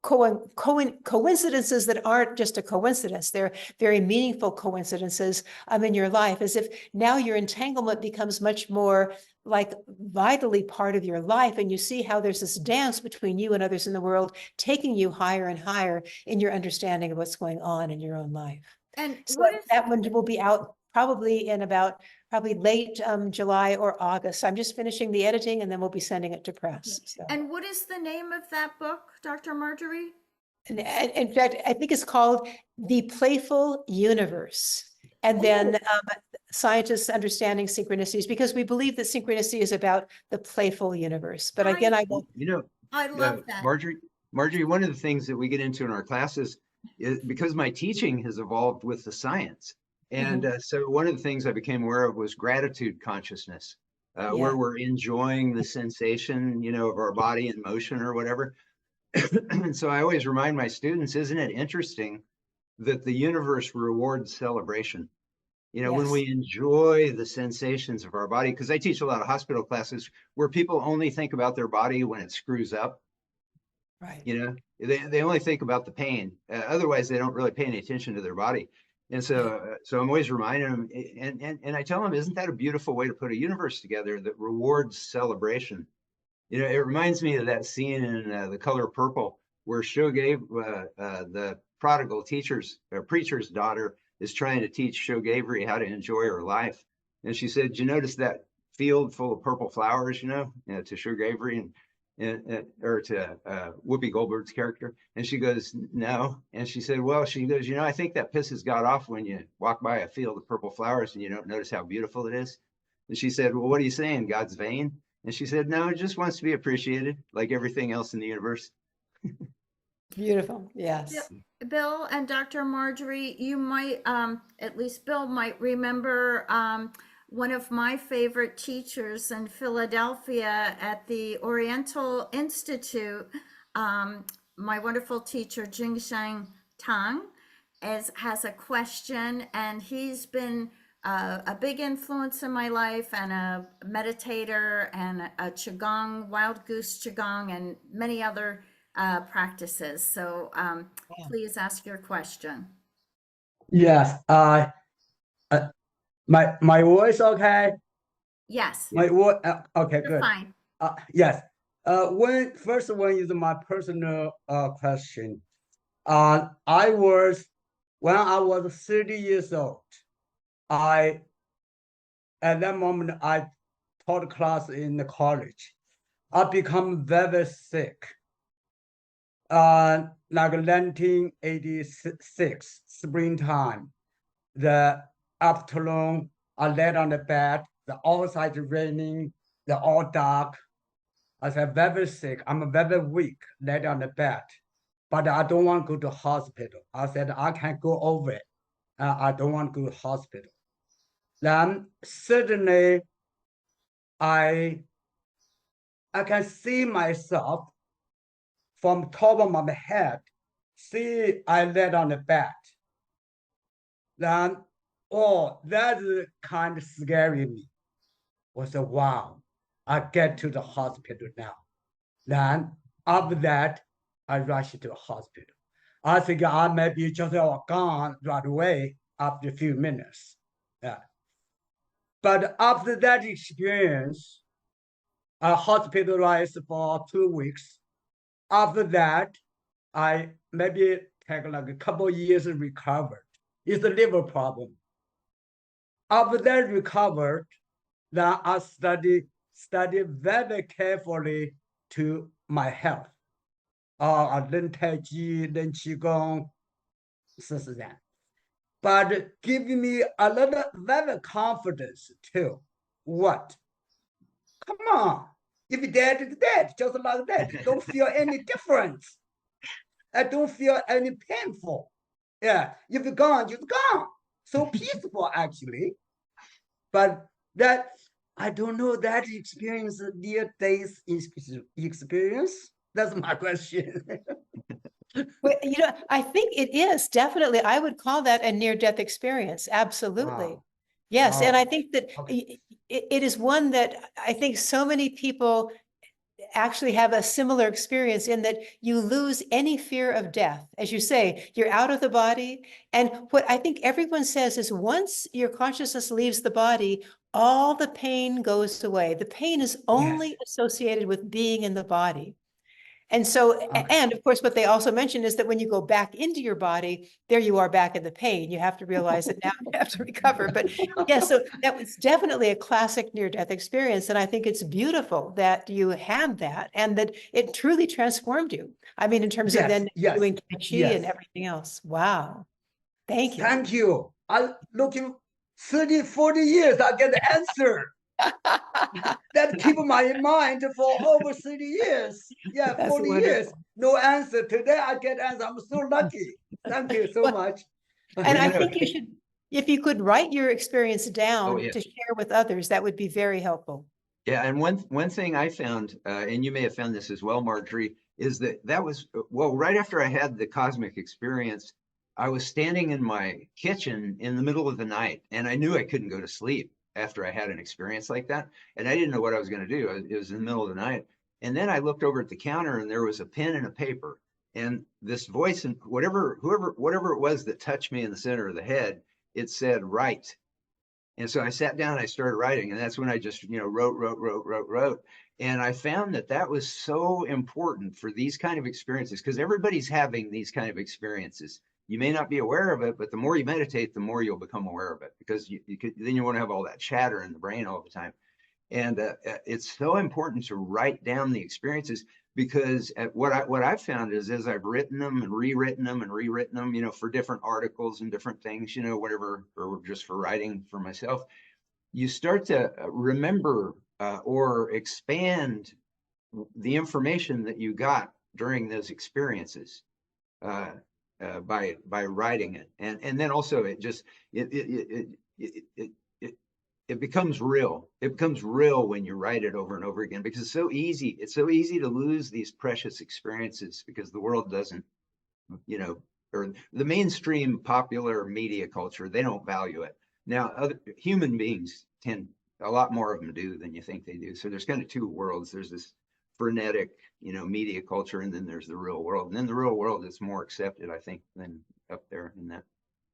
coincidences that aren't just a coincidence. They're very meaningful coincidences in your life, as if now your entanglement becomes much more like vitally part of your life. And you see how there's this dance between you and others in the world, taking you higher and higher in your understanding of what's going on in your own life. And So what is that one will be out probably in about late July or August. I'm just finishing the editing and then we'll be sending it to press. So. and what is the name of that book, Dr. Marjorie? And in fact, I think it's called The Playful Universe. And then scientists understanding synchronicities, because we believe that synchronicity is about the playful universe. But again, I will. You know, I love that. Marjorie, one of the things that we get into in our classes is because my teaching has evolved with the science. And so one of the things I became aware of was gratitude consciousness, where we're enjoying the sensation, you know, of our body in motion or whatever. And so I always remind my students, isn't it interesting that the universe rewards celebration? You know, when we enjoy the sensations of our body, because I teach a lot of hospital classes where people only think about their body when it screws up. Right. You know, they only think about the pain. Otherwise, they don't really pay any attention to their body. And so I'm always reminding them, and I tell them, isn't that a beautiful way to put a universe together that rewards celebration? You know, it reminds me of that scene in The Color Purple, where Shoge, the prodigal preacher's daughter, is trying to teach Shogavery how to enjoy her life. And she said, you notice that field full of purple flowers, you know, to Shogavery or to Whoopi Goldberg's character. And she goes, no. And she said, well, you know, I think that pisses God off when you walk by a field of purple flowers and you don't notice how beautiful it is. And she said, well, what are you saying? God's vain? And she said, no, it just wants to be appreciated like everything else in the universe. Beautiful. Yes. Bill and Dr. Marjorie, you might, at least Bill might remember one of my favorite teachers in Philadelphia at the Oriental Institute. My wonderful teacher, Jing Shang Tang, has a question, and he's been a big influence in my life and a meditator and a Qigong, wild goose Qigong, and many other practices. So Yeah. please ask your question. Yes. My voice okay? Yes, My voice okay, you're good. fine. Yes. First one is my personal question. When I was 30 years old, at that moment I taught class in the college. I become very sick. Like 1986 springtime, the afternoon, I laid on the bed, the outside raining, the all dark. I said, very sick, I'm very weak, laid on the bed, but I don't want to go to hospital. I said, I can go over it. I don't want to go to hospital. Then suddenly, I can see myself from top of my head. See, I laid on the bed. Then, oh, that kind of scary me. I said, wow, I get to the hospital now. Then after that, I rushed to the hospital. I think I may be just gone right away after a few minutes. Yeah. But after that experience, I hospitalized for 2 weeks. After that, I maybe take like a couple of years to recover. It's a liver problem. After that recovered, then I study very carefully to my health. I learn Tai Chi, learn Qigong, 是这样. But giving me a little very confidence too. What? Come on. If dead is dead, just like that. Don't feel any difference. I don't feel any painful. Yeah, if you're gone, you're gone. So peaceful actually. But that I don't know that experience, near death experience. That's my question. Well, I think it is definitely, I would call that a near-death experience. Absolutely. Wow. Yes, and I Oh, think that okay. it is one that I think so many people actually have a similar experience in that you lose any fear of death. As you say, you're out of the body. And what I think everyone says is once your consciousness leaves the body, all the pain goes away. The pain is only Yes. associated with being in the body. And so, Okay. and of course, what they also mention is that when you go back into your body, there you are back in the pain. You have to realize that now you have to recover. But yeah, so that was definitely a classic near-death experience. And I think it's beautiful that you had that and that it truly transformed you. I mean, in terms of Yes, then yes, doing Tai Chi and yes. everything else. Wow. Thank you. Thank you. I looking 30, 40 years, I get the answer. That keep my mind for over 30 years. Yeah, That's 40 years. wonderful. No answer. Today I get answer. I'm so lucky. Thank you so Well, much. and I You know, think you should, if you could write your experience oh down yeah. to share with others, that would be very helpful. Yeah, and one thing I found, and you may have found this as well, Marjorie, is that was, well, right after I had the cosmic experience, I was standing in my kitchen in the middle of the night, and I knew I couldn't go to sleep after I had an experience like that, and I didn't know what I was going to do. It was in the middle of the night, and then I looked over at the counter, and there was a pen and a paper, and this voice, and whatever it was that touched me in the center of the head, it said, "Write." And so I sat down and I started writing, and that's when I just, wrote. And I found that was so important for these kind of experiences because everybody's having these kind of experiences. You may not be aware of it, but the more you meditate, the more you'll become aware of it because then you won't have all that chatter in the brain all the time. And it's so important to write down the experiences because what I've found is as I've written them and rewritten them, for different articles and different things, whatever, or just for writing for myself, you start to remember or expand the information that you got during those experiences by writing it, and then also it becomes real. It becomes real when you write it over and over again because it's so easy. It's so easy to lose these precious experiences because the world doesn't, or the mainstream popular media culture, they don't value it. Now, other human beings tend, a lot more of them do than you think they do. So there's kind of two worlds. There's this frenetic, media culture, and then there's the real world. And then the real world is more accepted, I think, than up there in that.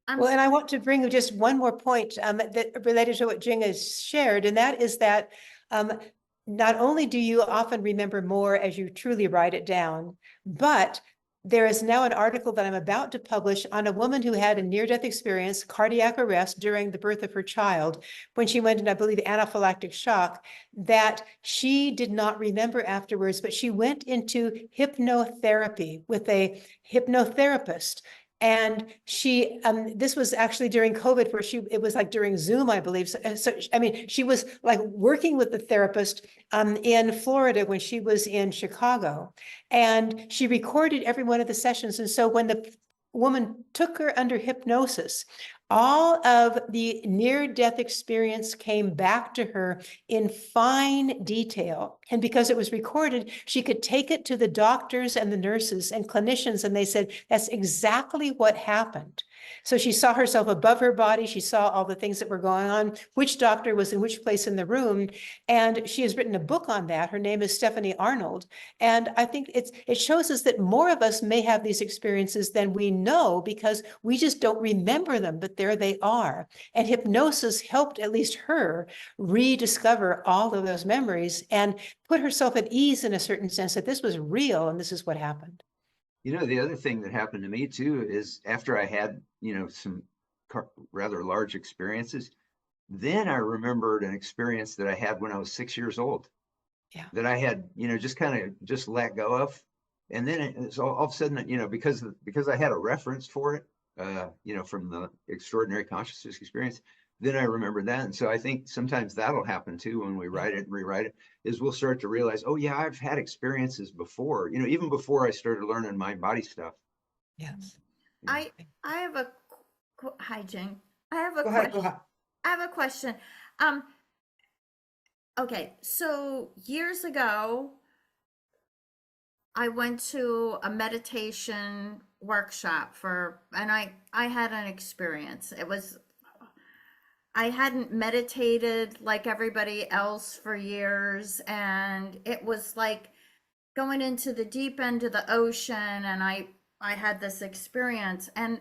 I'm Well, and I want to bring just one more point that related to what Jing has shared, and that is that not only do you often remember more as you truly write it down, but there is now an article that I'm about to publish on a woman who had a near-death experience, cardiac arrest during the birth of her child, when she went into, I believe, anaphylactic shock, that she did not remember afterwards, but she went into hypnotherapy with a hypnotherapist. And she, this was actually during COVID, where it was like during Zoom, I believe. I mean, she was like working with the therapist in Florida when she was in Chicago, and she recorded every one of the sessions. And so when the woman took her under hypnosis, all of the near-death experience came back to her in fine detail. And because it was recorded, she could take it to the doctors and the nurses and clinicians, and they said, that's exactly what happened. So she saw herself above her body. She saw all the things that were going on, which doctor was in which place in the room. And she has written a book on that. Her name is Stephanie Arnold. And I think it shows us that more of us may have these experiences than we know, because we just don't remember them, but there they are. And hypnosis helped at least her rediscover all of those memories and put herself at ease in a certain sense that this was real and this is what happened. The other thing that happened to me too is after I had, some rather large experiences, then I remembered an experience that I had when I was 6 years old. Yeah. That I had, just kind of just let go of. And then it's all of a sudden, because I had a reference for it, from the extraordinary consciousness experience, then I remember that. And so I think sometimes that'll happen too when we write it and rewrite it, is we'll start to realize, oh yeah, I've had experiences before, even before I started learning mind body stuff. Yes. I have a hi Jing. I have a Go ahead, question. I have a question. Okay, so years ago, I went to a meditation workshop and I had an experience. I hadn't meditated like everybody else for years, and it was like going into the deep end of the ocean, and I had this experience, and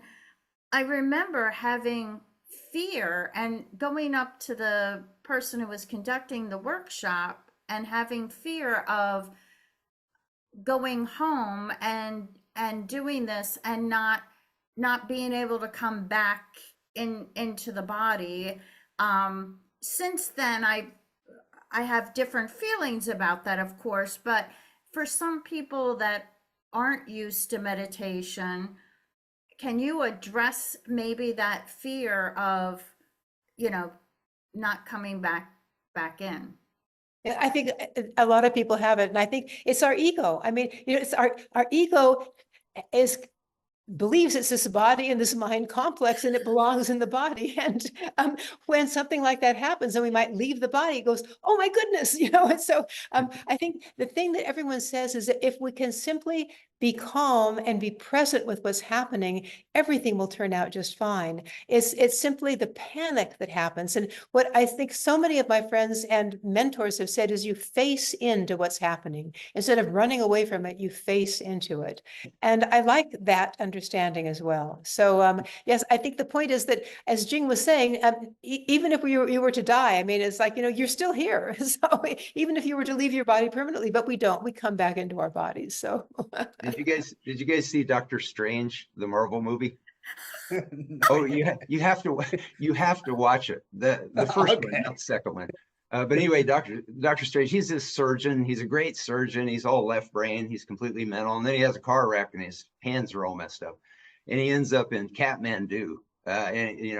I remember having fear and going up to the person who was conducting the workshop and having fear of going home and doing this and not being able to come back into the body. Since then, I have different feelings about that, of course, but for some people that aren't used to meditation, can you address maybe that fear of, not coming back in? Yeah, I think a lot of people have it, and I think it's our ego. I mean, it's our ego believes it's this body and this mind complex, and it belongs in the body. And when something like that happens, and we might leave the body, it goes, oh my goodness, And so I think the thing that everyone says is that if we can simply be calm and be present with what's happening, everything will turn out just fine. It's simply the panic that happens. And what I think so many of my friends and mentors have said is you face into what's happening. Instead of running away from it, you face into it. And I like that understanding as well. So yes, I think the point is that, as Jing was saying, even if you were to die, I mean, it's like, you're still here. So even if you were to leave your body permanently, but we don't, we come back into our bodies. So Did you guys see Doctor Strange, the Marvel movie? Oh, you have to watch it. The first one, not the second one. But anyway, Dr. Strange, he's this surgeon. He's a great surgeon. He's all left brain. He's completely mental. And then he has a car wreck and his hands are all messed up. And he ends up in Kathmandu,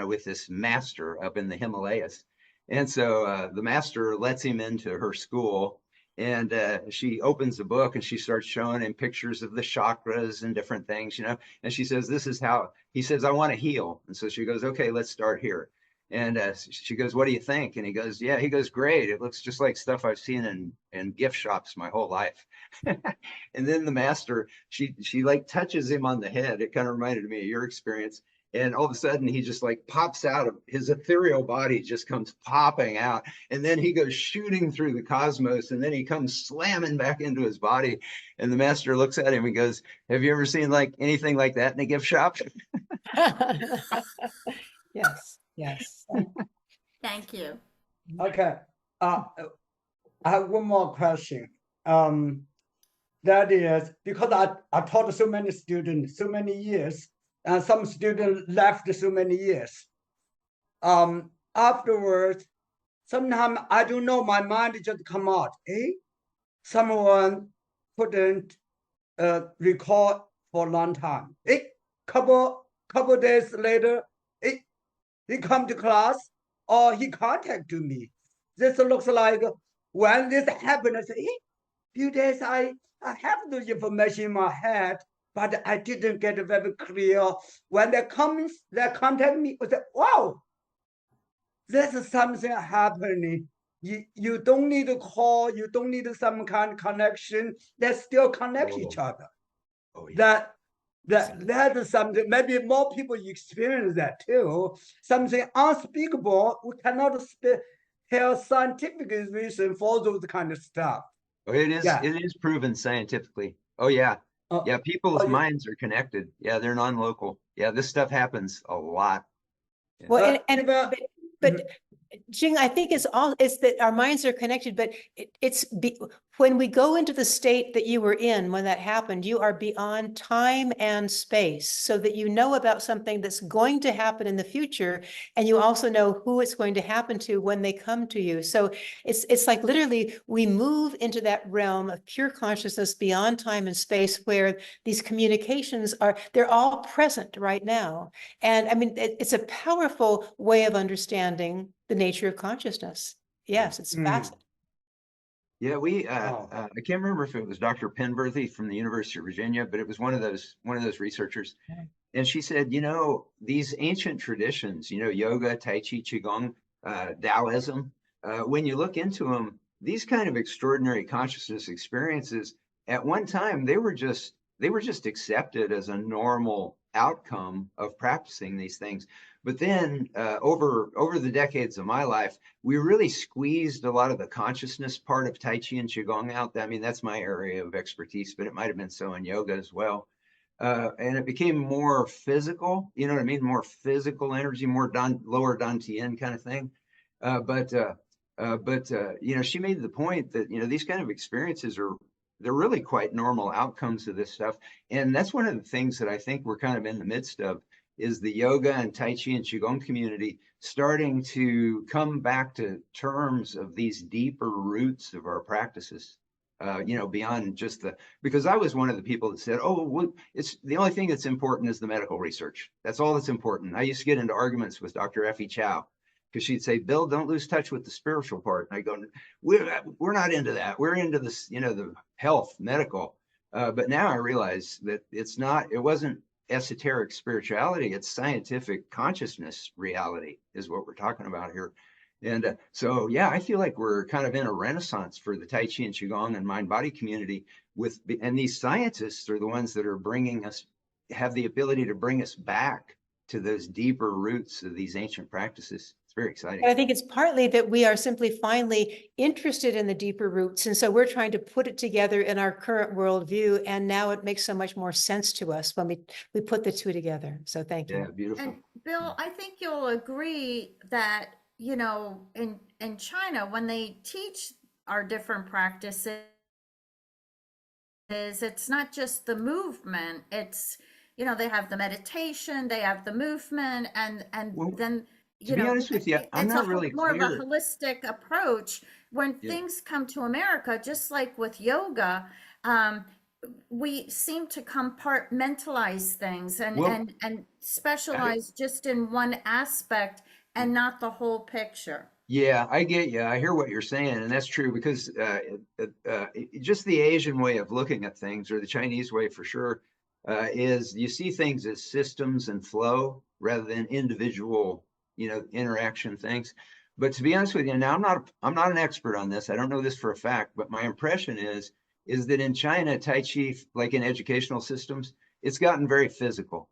with this master up in the Himalayas. And so the master lets him into her school. And she opens the book and she starts showing him pictures of the chakras and different things, and she says, this is how, he says, I want to heal. And so she goes, okay, let's start here. And she goes, what do you think? And he goes, great. It looks just like stuff I've seen in gift shops my whole life. And then the master, she like touches him on the head. It kind of reminded me of your experience. And all of a sudden he just like pops out of his ethereal body, just comes popping out. And then he goes shooting through the cosmos, and then he comes slamming back into his body. And the master looks at him and goes, have you ever seen like anything like that in a gift shop? Yes, yes. Thank you. Okay. I have one more question. That is because I taught so many students so many years, and some students left so many years. Afterwards, sometimes I don't know, my mind just come out. Someone couldn't recall for a long time. Couple days later, he come to class or he contacted me. This looks like when this happened, I say, few days I have the information in my head, but I didn't get it very clear. When they contact me, I say, wow, this is something happening. You don't need to call, you don't need some kind of connection. They still connect each other. Oh, yeah. That is something, maybe more people experience that too. Something unspeakable, we cannot tell scientific reason for those kind of stuff. Oh, it is, Yeah. it is proven scientifically. Oh, yeah. Uh, Yeah, people's oh, yeah. minds are connected. Yeah, they're non-local. Yeah, this stuff happens a lot. Well, even- but Jing, I think it's that our minds are connected, but when we go into the state that you were in when that happened, you are beyond time and space, so that you know about something that's going to happen in the future, and you also know who it's going to happen to when they come to you. So it's like literally we move into that realm of pure consciousness beyond time and space, where these communications they're all present right now. And I mean, it's a powerful way of understanding the nature of consciousness. Yes, it's fascinating. Yeah, Wow. I can't remember if it was Dr. Penberthy from the University of Virginia, but it was one of those researchers. And she said, you know, these ancient traditions, you know, yoga, Tai Chi Qigong, Taoism, when you look into them, these kind of extraordinary consciousness experiences, at one time, they were just accepted as a normal outcome of practicing these things. But then over the decades of my life, we really squeezed a lot of the consciousness part of Tai Chi and Qigong out. I mean, that's my area of expertise, but it might have been so in yoga as well. And it became more physical, you know what I mean? More physical energy, more lower Dantian kind of thing. But you know, she made the point that, you know, these kind of experiences they're really quite normal outcomes of this stuff. And that's one of the things that I think we're kind of in the midst of, is the yoga and Tai Chi and Qigong community starting to come back to terms of these deeper roots of our practices. You know, beyond just because I was one of the people that said, oh, well, it's the only thing that's important is the medical research. That's all that's important. I used to get into arguments with Dr. Effie Chow, because she'd say, Bill, don't lose touch with the spiritual part. And I go, we're not into that. We're into this, you know, the health, medical. But now I realize that it wasn't esoteric spirituality, it's scientific consciousness reality is what we're talking about here. And so, yeah, I feel like we're kind of in a renaissance for the Tai Chi and Qigong and mind-body community and these scientists are the ones that are have the ability to bring us back to those deeper roots of these ancient practices. It's very exciting. And I think it's partly that we are simply finally interested in the deeper roots. And so we're trying to put it together in our current worldview. And now it makes so much more sense to us when we put the two together. So thank you. Yeah, beautiful. And Bill, I think you'll agree that, you know, in China, when they teach our different practices, it's not just the movement, it's, you know, they have the meditation, they have the movement, and Well, then, to be honest with you, I'm it's not really more of a clear. holistic approach. When Yeah. things come to America, just like with yoga, we seem to compartmentalize things and specialize just in one aspect and not the whole picture. Yeah, I get you. I hear what you're saying, and that's true because just the Asian way of looking at things, or the Chinese way for sure, is you see things as systems and flow rather than individual, you know, interaction things. But to be honest with you, now I'm not an expert on this. I don't know this for a fact, but my impression is that in China, Tai Chi, like in educational systems, it's gotten very physical.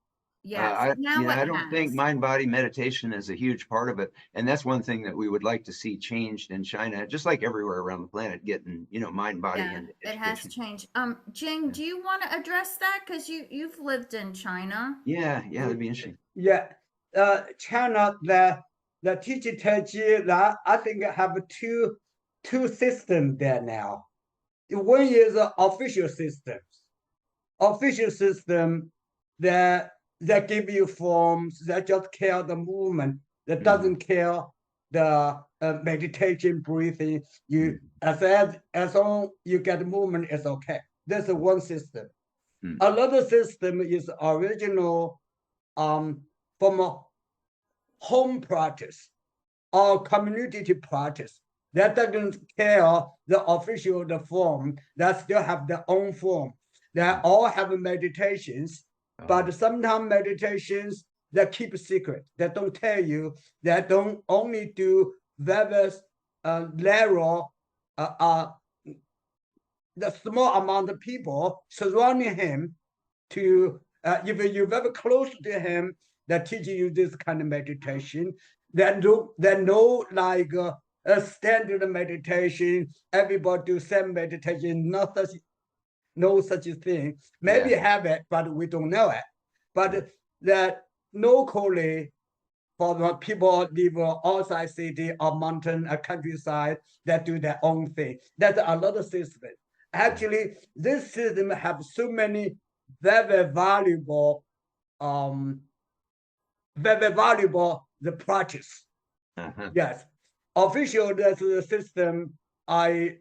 Yes, now I it don't think has. mind-body meditation is a huge part of it. And that's one thing that we would like to see changed in China, just like everywhere around the planet, getting, mind-body Yeah, into it has education. changed. Jing, do you want to address that? Because you've lived in China. Yeah, that'd be interesting. Yeah, China, the teaching Tai Chi, that I think have two systems there now. One is the official systems. Official system that give you forms that just care the movement, that doesn't care the meditation, breathing. You as long you get movement, it's okay. That's one system. Another system is original from a home practice or community practice that doesn't care the official the form, that still have their own form. They all have meditations, but sometimes meditations that keep a secret, that don't tell you, that don't only do various narrow the small amount of people surrounding him to if you're very close to him that teaching you this kind of meditation, then no like a standard meditation, everybody do same meditation, no such thing. Maybe have it, but we don't know it. But that locally for the people live outside city or mountain or countryside that do their own thing. That's another system. Actually, this system have so many very valuable the practice. Yes. Official that's the system I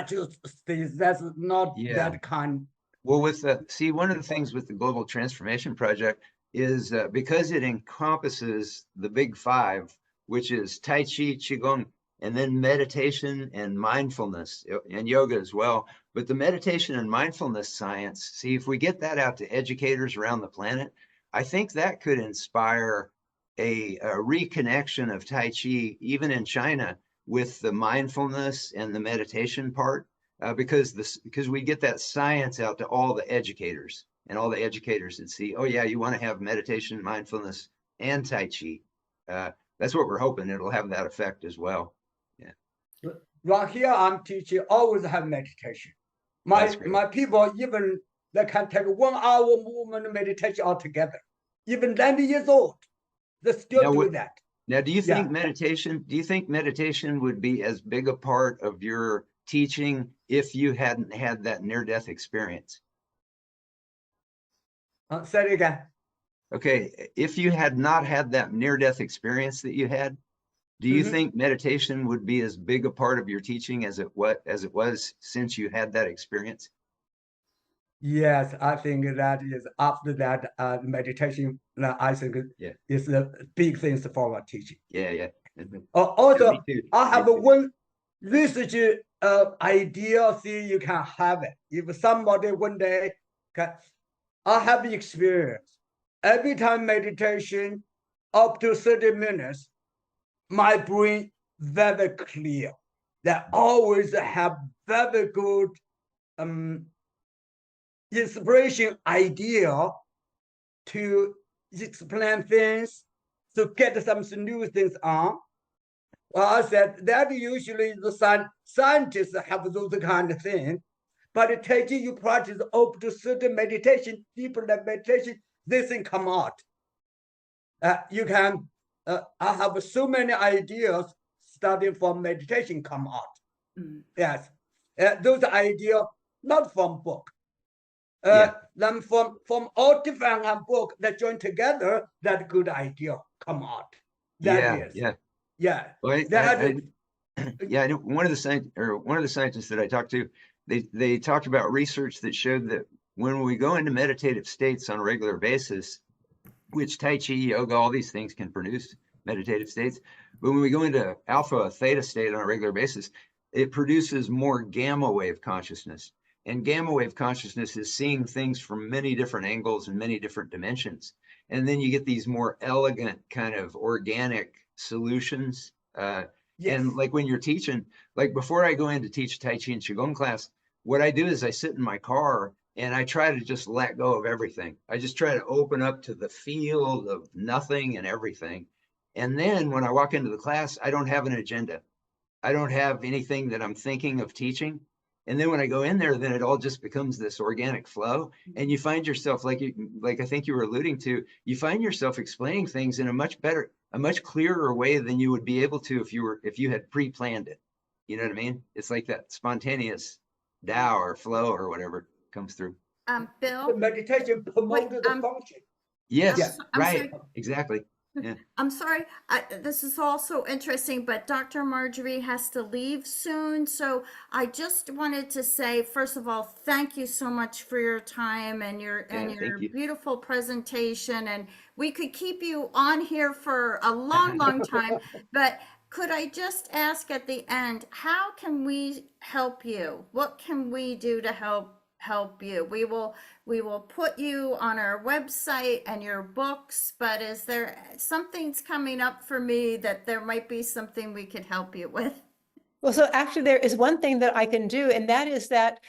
just say that's not that kind. Well, see, one of the things with the Global Transformation Project is because it encompasses the big five, which is Tai Chi, Qigong, and then meditation and mindfulness and yoga as well. But the meditation and mindfulness science, see, if we get that out to educators around the planet, I think that could inspire a reconnection of Tai Chi, even in China, with the mindfulness and the meditation part. Because we get that science out to all the educators, and all the educators that see, oh yeah, you want to have meditation, mindfulness, and Tai Chi. That's what we're hoping. It'll have that effect as well. Yeah. Right here, I'm teaching always have meditation. My people even they can take 1 hour movement meditation altogether. Even 90 years old, they still do that. Now, do you think meditation would be as big a part of your teaching if you hadn't had that near-death experience? Say it again. Okay, if you had not had that near-death experience that you had, do you think meditation would be as big a part of your teaching as it was since you had that experience? Yes, I think that is after that meditation. I think is the big things for our teaching. Yeah. Also, I have one research idea. See, you can have it. If somebody one day can, I have experience. Every time meditation, up to 30 minutes, my brain very clear. They always have very good inspiration idea to explain things, to get some new things on. Well, I said that usually the scientists have those kind of things, but Tai Chi you practice up to certain meditation, deeper meditation, this thing come out. You can, I have so many ideas starting from meditation come out. Yes, those ideas not from book. Then from all different book that join together, that good idea come out. One of the scientists that I talked to, they talked about research that showed that when we go into meditative states on a regular basis, which Tai Chi, yoga, all these things can produce meditative states, but when we go into alpha, theta state on a regular basis, it produces more gamma wave consciousness. And gamma wave consciousness is seeing things from many different angles and many different dimensions. And then you get these more elegant kind of organic solutions. And like when you're teaching, like before I go in to teach Tai Chi and Qigong class, what I do is I sit in my car and I try to just let go of everything. I just try to open up to the field of nothing and everything. And then when I walk into the class, I don't have an agenda. I don't have anything that I'm thinking of teaching. And then when I go in there, then it all just becomes this organic flow. And you find yourself, like I think you were alluding to, you find yourself explaining things in a much clearer way than you would be able to if you had pre-planned it. You know what I mean? It's like that spontaneous Tao or flow or whatever comes through. The Bill, meditation promoted the function. Yes, I'm right, sorry. exactly. Yeah. I'm sorry, this is also interesting, but Dr. Marjorie has to leave soon. So I just wanted to say, first of all, thank you so much for your time and your Thank you. beautiful presentation. And we could keep you on here for a long, long time. But could I just ask at the end, how can we help you? What can we do to help you? We will put you on our website and your books, but is there something's coming up for me that there might be something we could help you with? Well, so actually there is one thing that I can do, and that is that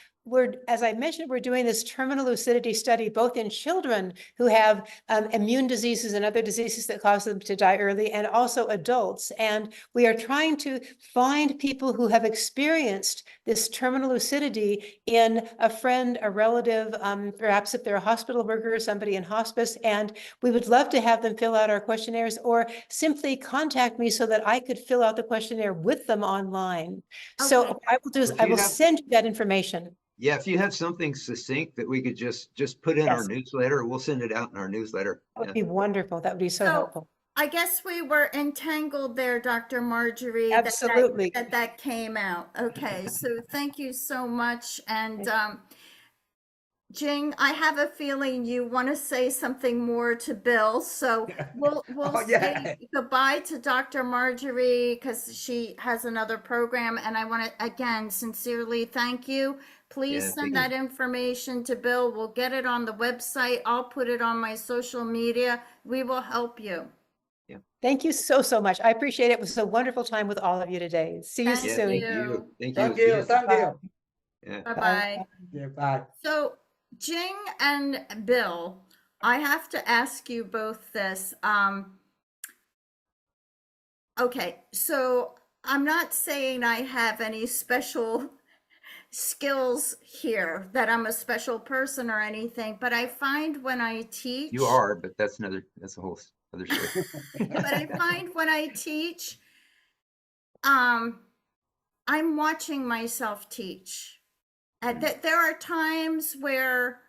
as I mentioned, we're doing this terminal lucidity study, both in children who have immune diseases and other diseases that cause them to die early, and also adults. And we are trying to find people who have experienced this terminal lucidity in a friend, a relative, perhaps if they're a hospital worker or somebody in hospice. And we would love to have them fill out our questionnaires, or simply contact me so that I could fill out the questionnaire with them online. So Okay. what I will do is If I you will have- send you that information. Yeah, if you have something succinct that we could just put in our Yes. newsletter, we'll send it out in our newsletter. That would Yeah. be wonderful. That would be so So, helpful. I guess we were entangled there, Dr. Marjorie. Absolutely. That came out. Okay, so thank you so much. And Jing, I have a feeling you want to say something more to Bill, so we'll Oh, yeah. say goodbye to Dr. Marjorie because she has another program, and I want to again sincerely thank you. Please Yeah, send thank that information to Bill. We'll get it on the website. I'll put it on my social media. We will help you. Thank you so, so much. I appreciate it. It was a wonderful time with all of you today. See you Thank Yeah, soon. thank you. you. Thank you. Thank you, again. thank you. Yeah. Bye-bye. Yeah, bye. So, Jing and Bill, I have to ask you both this. Okay, so I'm not saying I have any special skills here, that I'm a special person or anything, but I find when I teach, You are, but that's a whole other story. but I find when I teach, I'm watching myself teach. And there are times where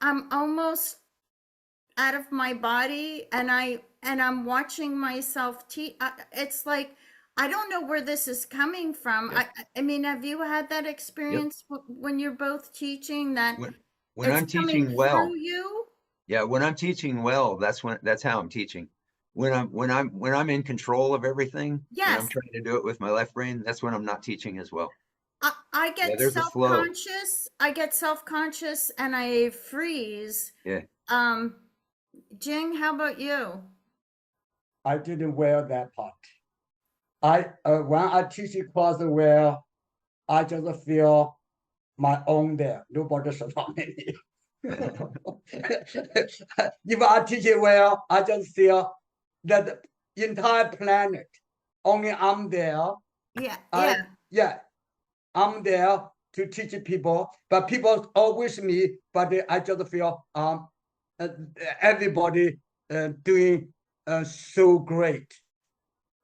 I'm almost out of my body and I'm watching myself teach. It's like, I don't know where this is coming from. Yep. I mean, have you had that experience when you're both teaching that When I'm it's coming teaching well, through you? yeah, when I'm teaching well, that's how I'm teaching. When I'm in control of everything, and I'm Yes. trying to do it with my left brain, that's when I'm not teaching as well. I Yeah, get there's a flow. self-conscious and I freeze. Yeah. Jing, how about you? I didn't wear that part. When I teach class where I just feel my own there. Nobody surround me. If I teach it well, I just feel that the entire planet, only I'm there. Yeah. I'm there to teach people, but people always me, but I just feel everybody doing so great.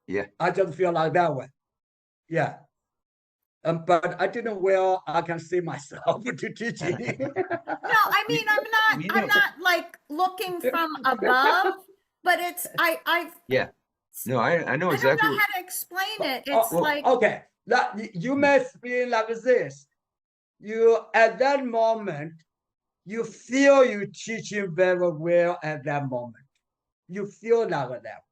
Yeah. I just feel like that way. Yeah. But I didn't well, I can see myself to teaching. No, I mean, I'm not like looking from above, but it's, Yeah. No, I know I don't exactly. know how to explain it. It's Oh, like, okay, that you may feel like this. You at that moment, you feel you teaching very well at that moment. You feel like that.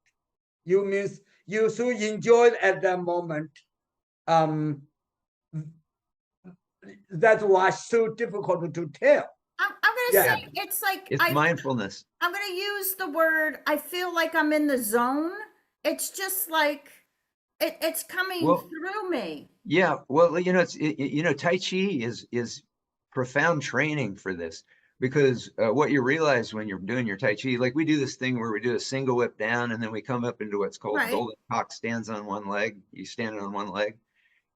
You means you so enjoy at that moment. That's why it's so difficult to tell. I'm gonna Yeah. say, it's like, It's mindfulness. I'm gonna use the word, I feel like I'm in the zone. It's just like, it's coming Well, through me. Yeah, well, it's Tai Chi is profound training for this, because what you realize when you're doing your Tai Chi, like we do this thing where we do a single whip down and then we come up into what's called Right. golden cock stands on one leg. You stand on one leg.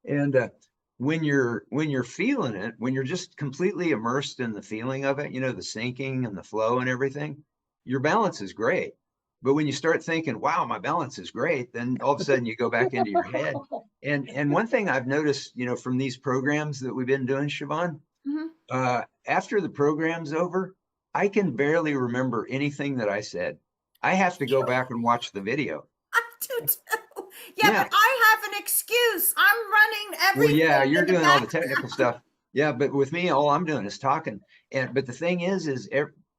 And when you're feeling it, when you're just completely immersed in the feeling of it, you know, the sinking and the flow and everything, your balance is great. But when you start thinking, wow, my balance is great, then all of a sudden you go back into your head. And one thing I've noticed, you know, from these programs that we've been doing, Siobhan, Mhm. after the program's over, I can barely remember anything that I said. I have to go back and watch the video. I do too. Yeah, Yeah. but I have an excuse. I'm running Well, everything yeah, you're in the doing all the background. technical stuff. Yeah, but with me, all I'm doing is talking. But the thing is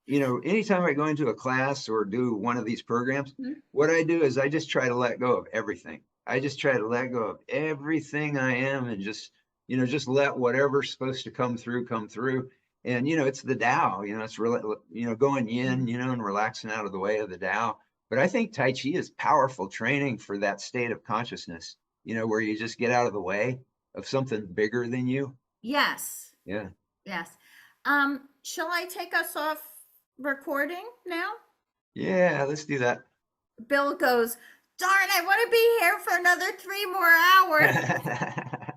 you know, anytime I go into a class or do one of these programs, Mhm. what I do is I just try to let go of everything. I just try to let go of everything I am and just, you know, just let whatever's supposed to come through, come through. And, you know, it's the Tao, you know, it's really, you know, going yin, you know, and relaxing out of the way of the Tao. But I think Tai Chi is powerful training for that state of consciousness, you know, where you just get out of the way of something bigger than you. Yes, Yeah. yes. Shall I take us off recording now? Yeah, let's do that. Bill goes, darn, I want to be here for another 3 more hours.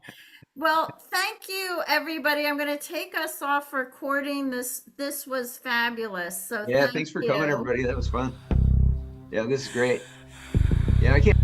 Well, thank you, everybody. I'm going to take us off recording. This was fabulous. So Yeah, thank thanks for coming, you. everybody. That was fun. Yeah, this is great. Yeah, I can't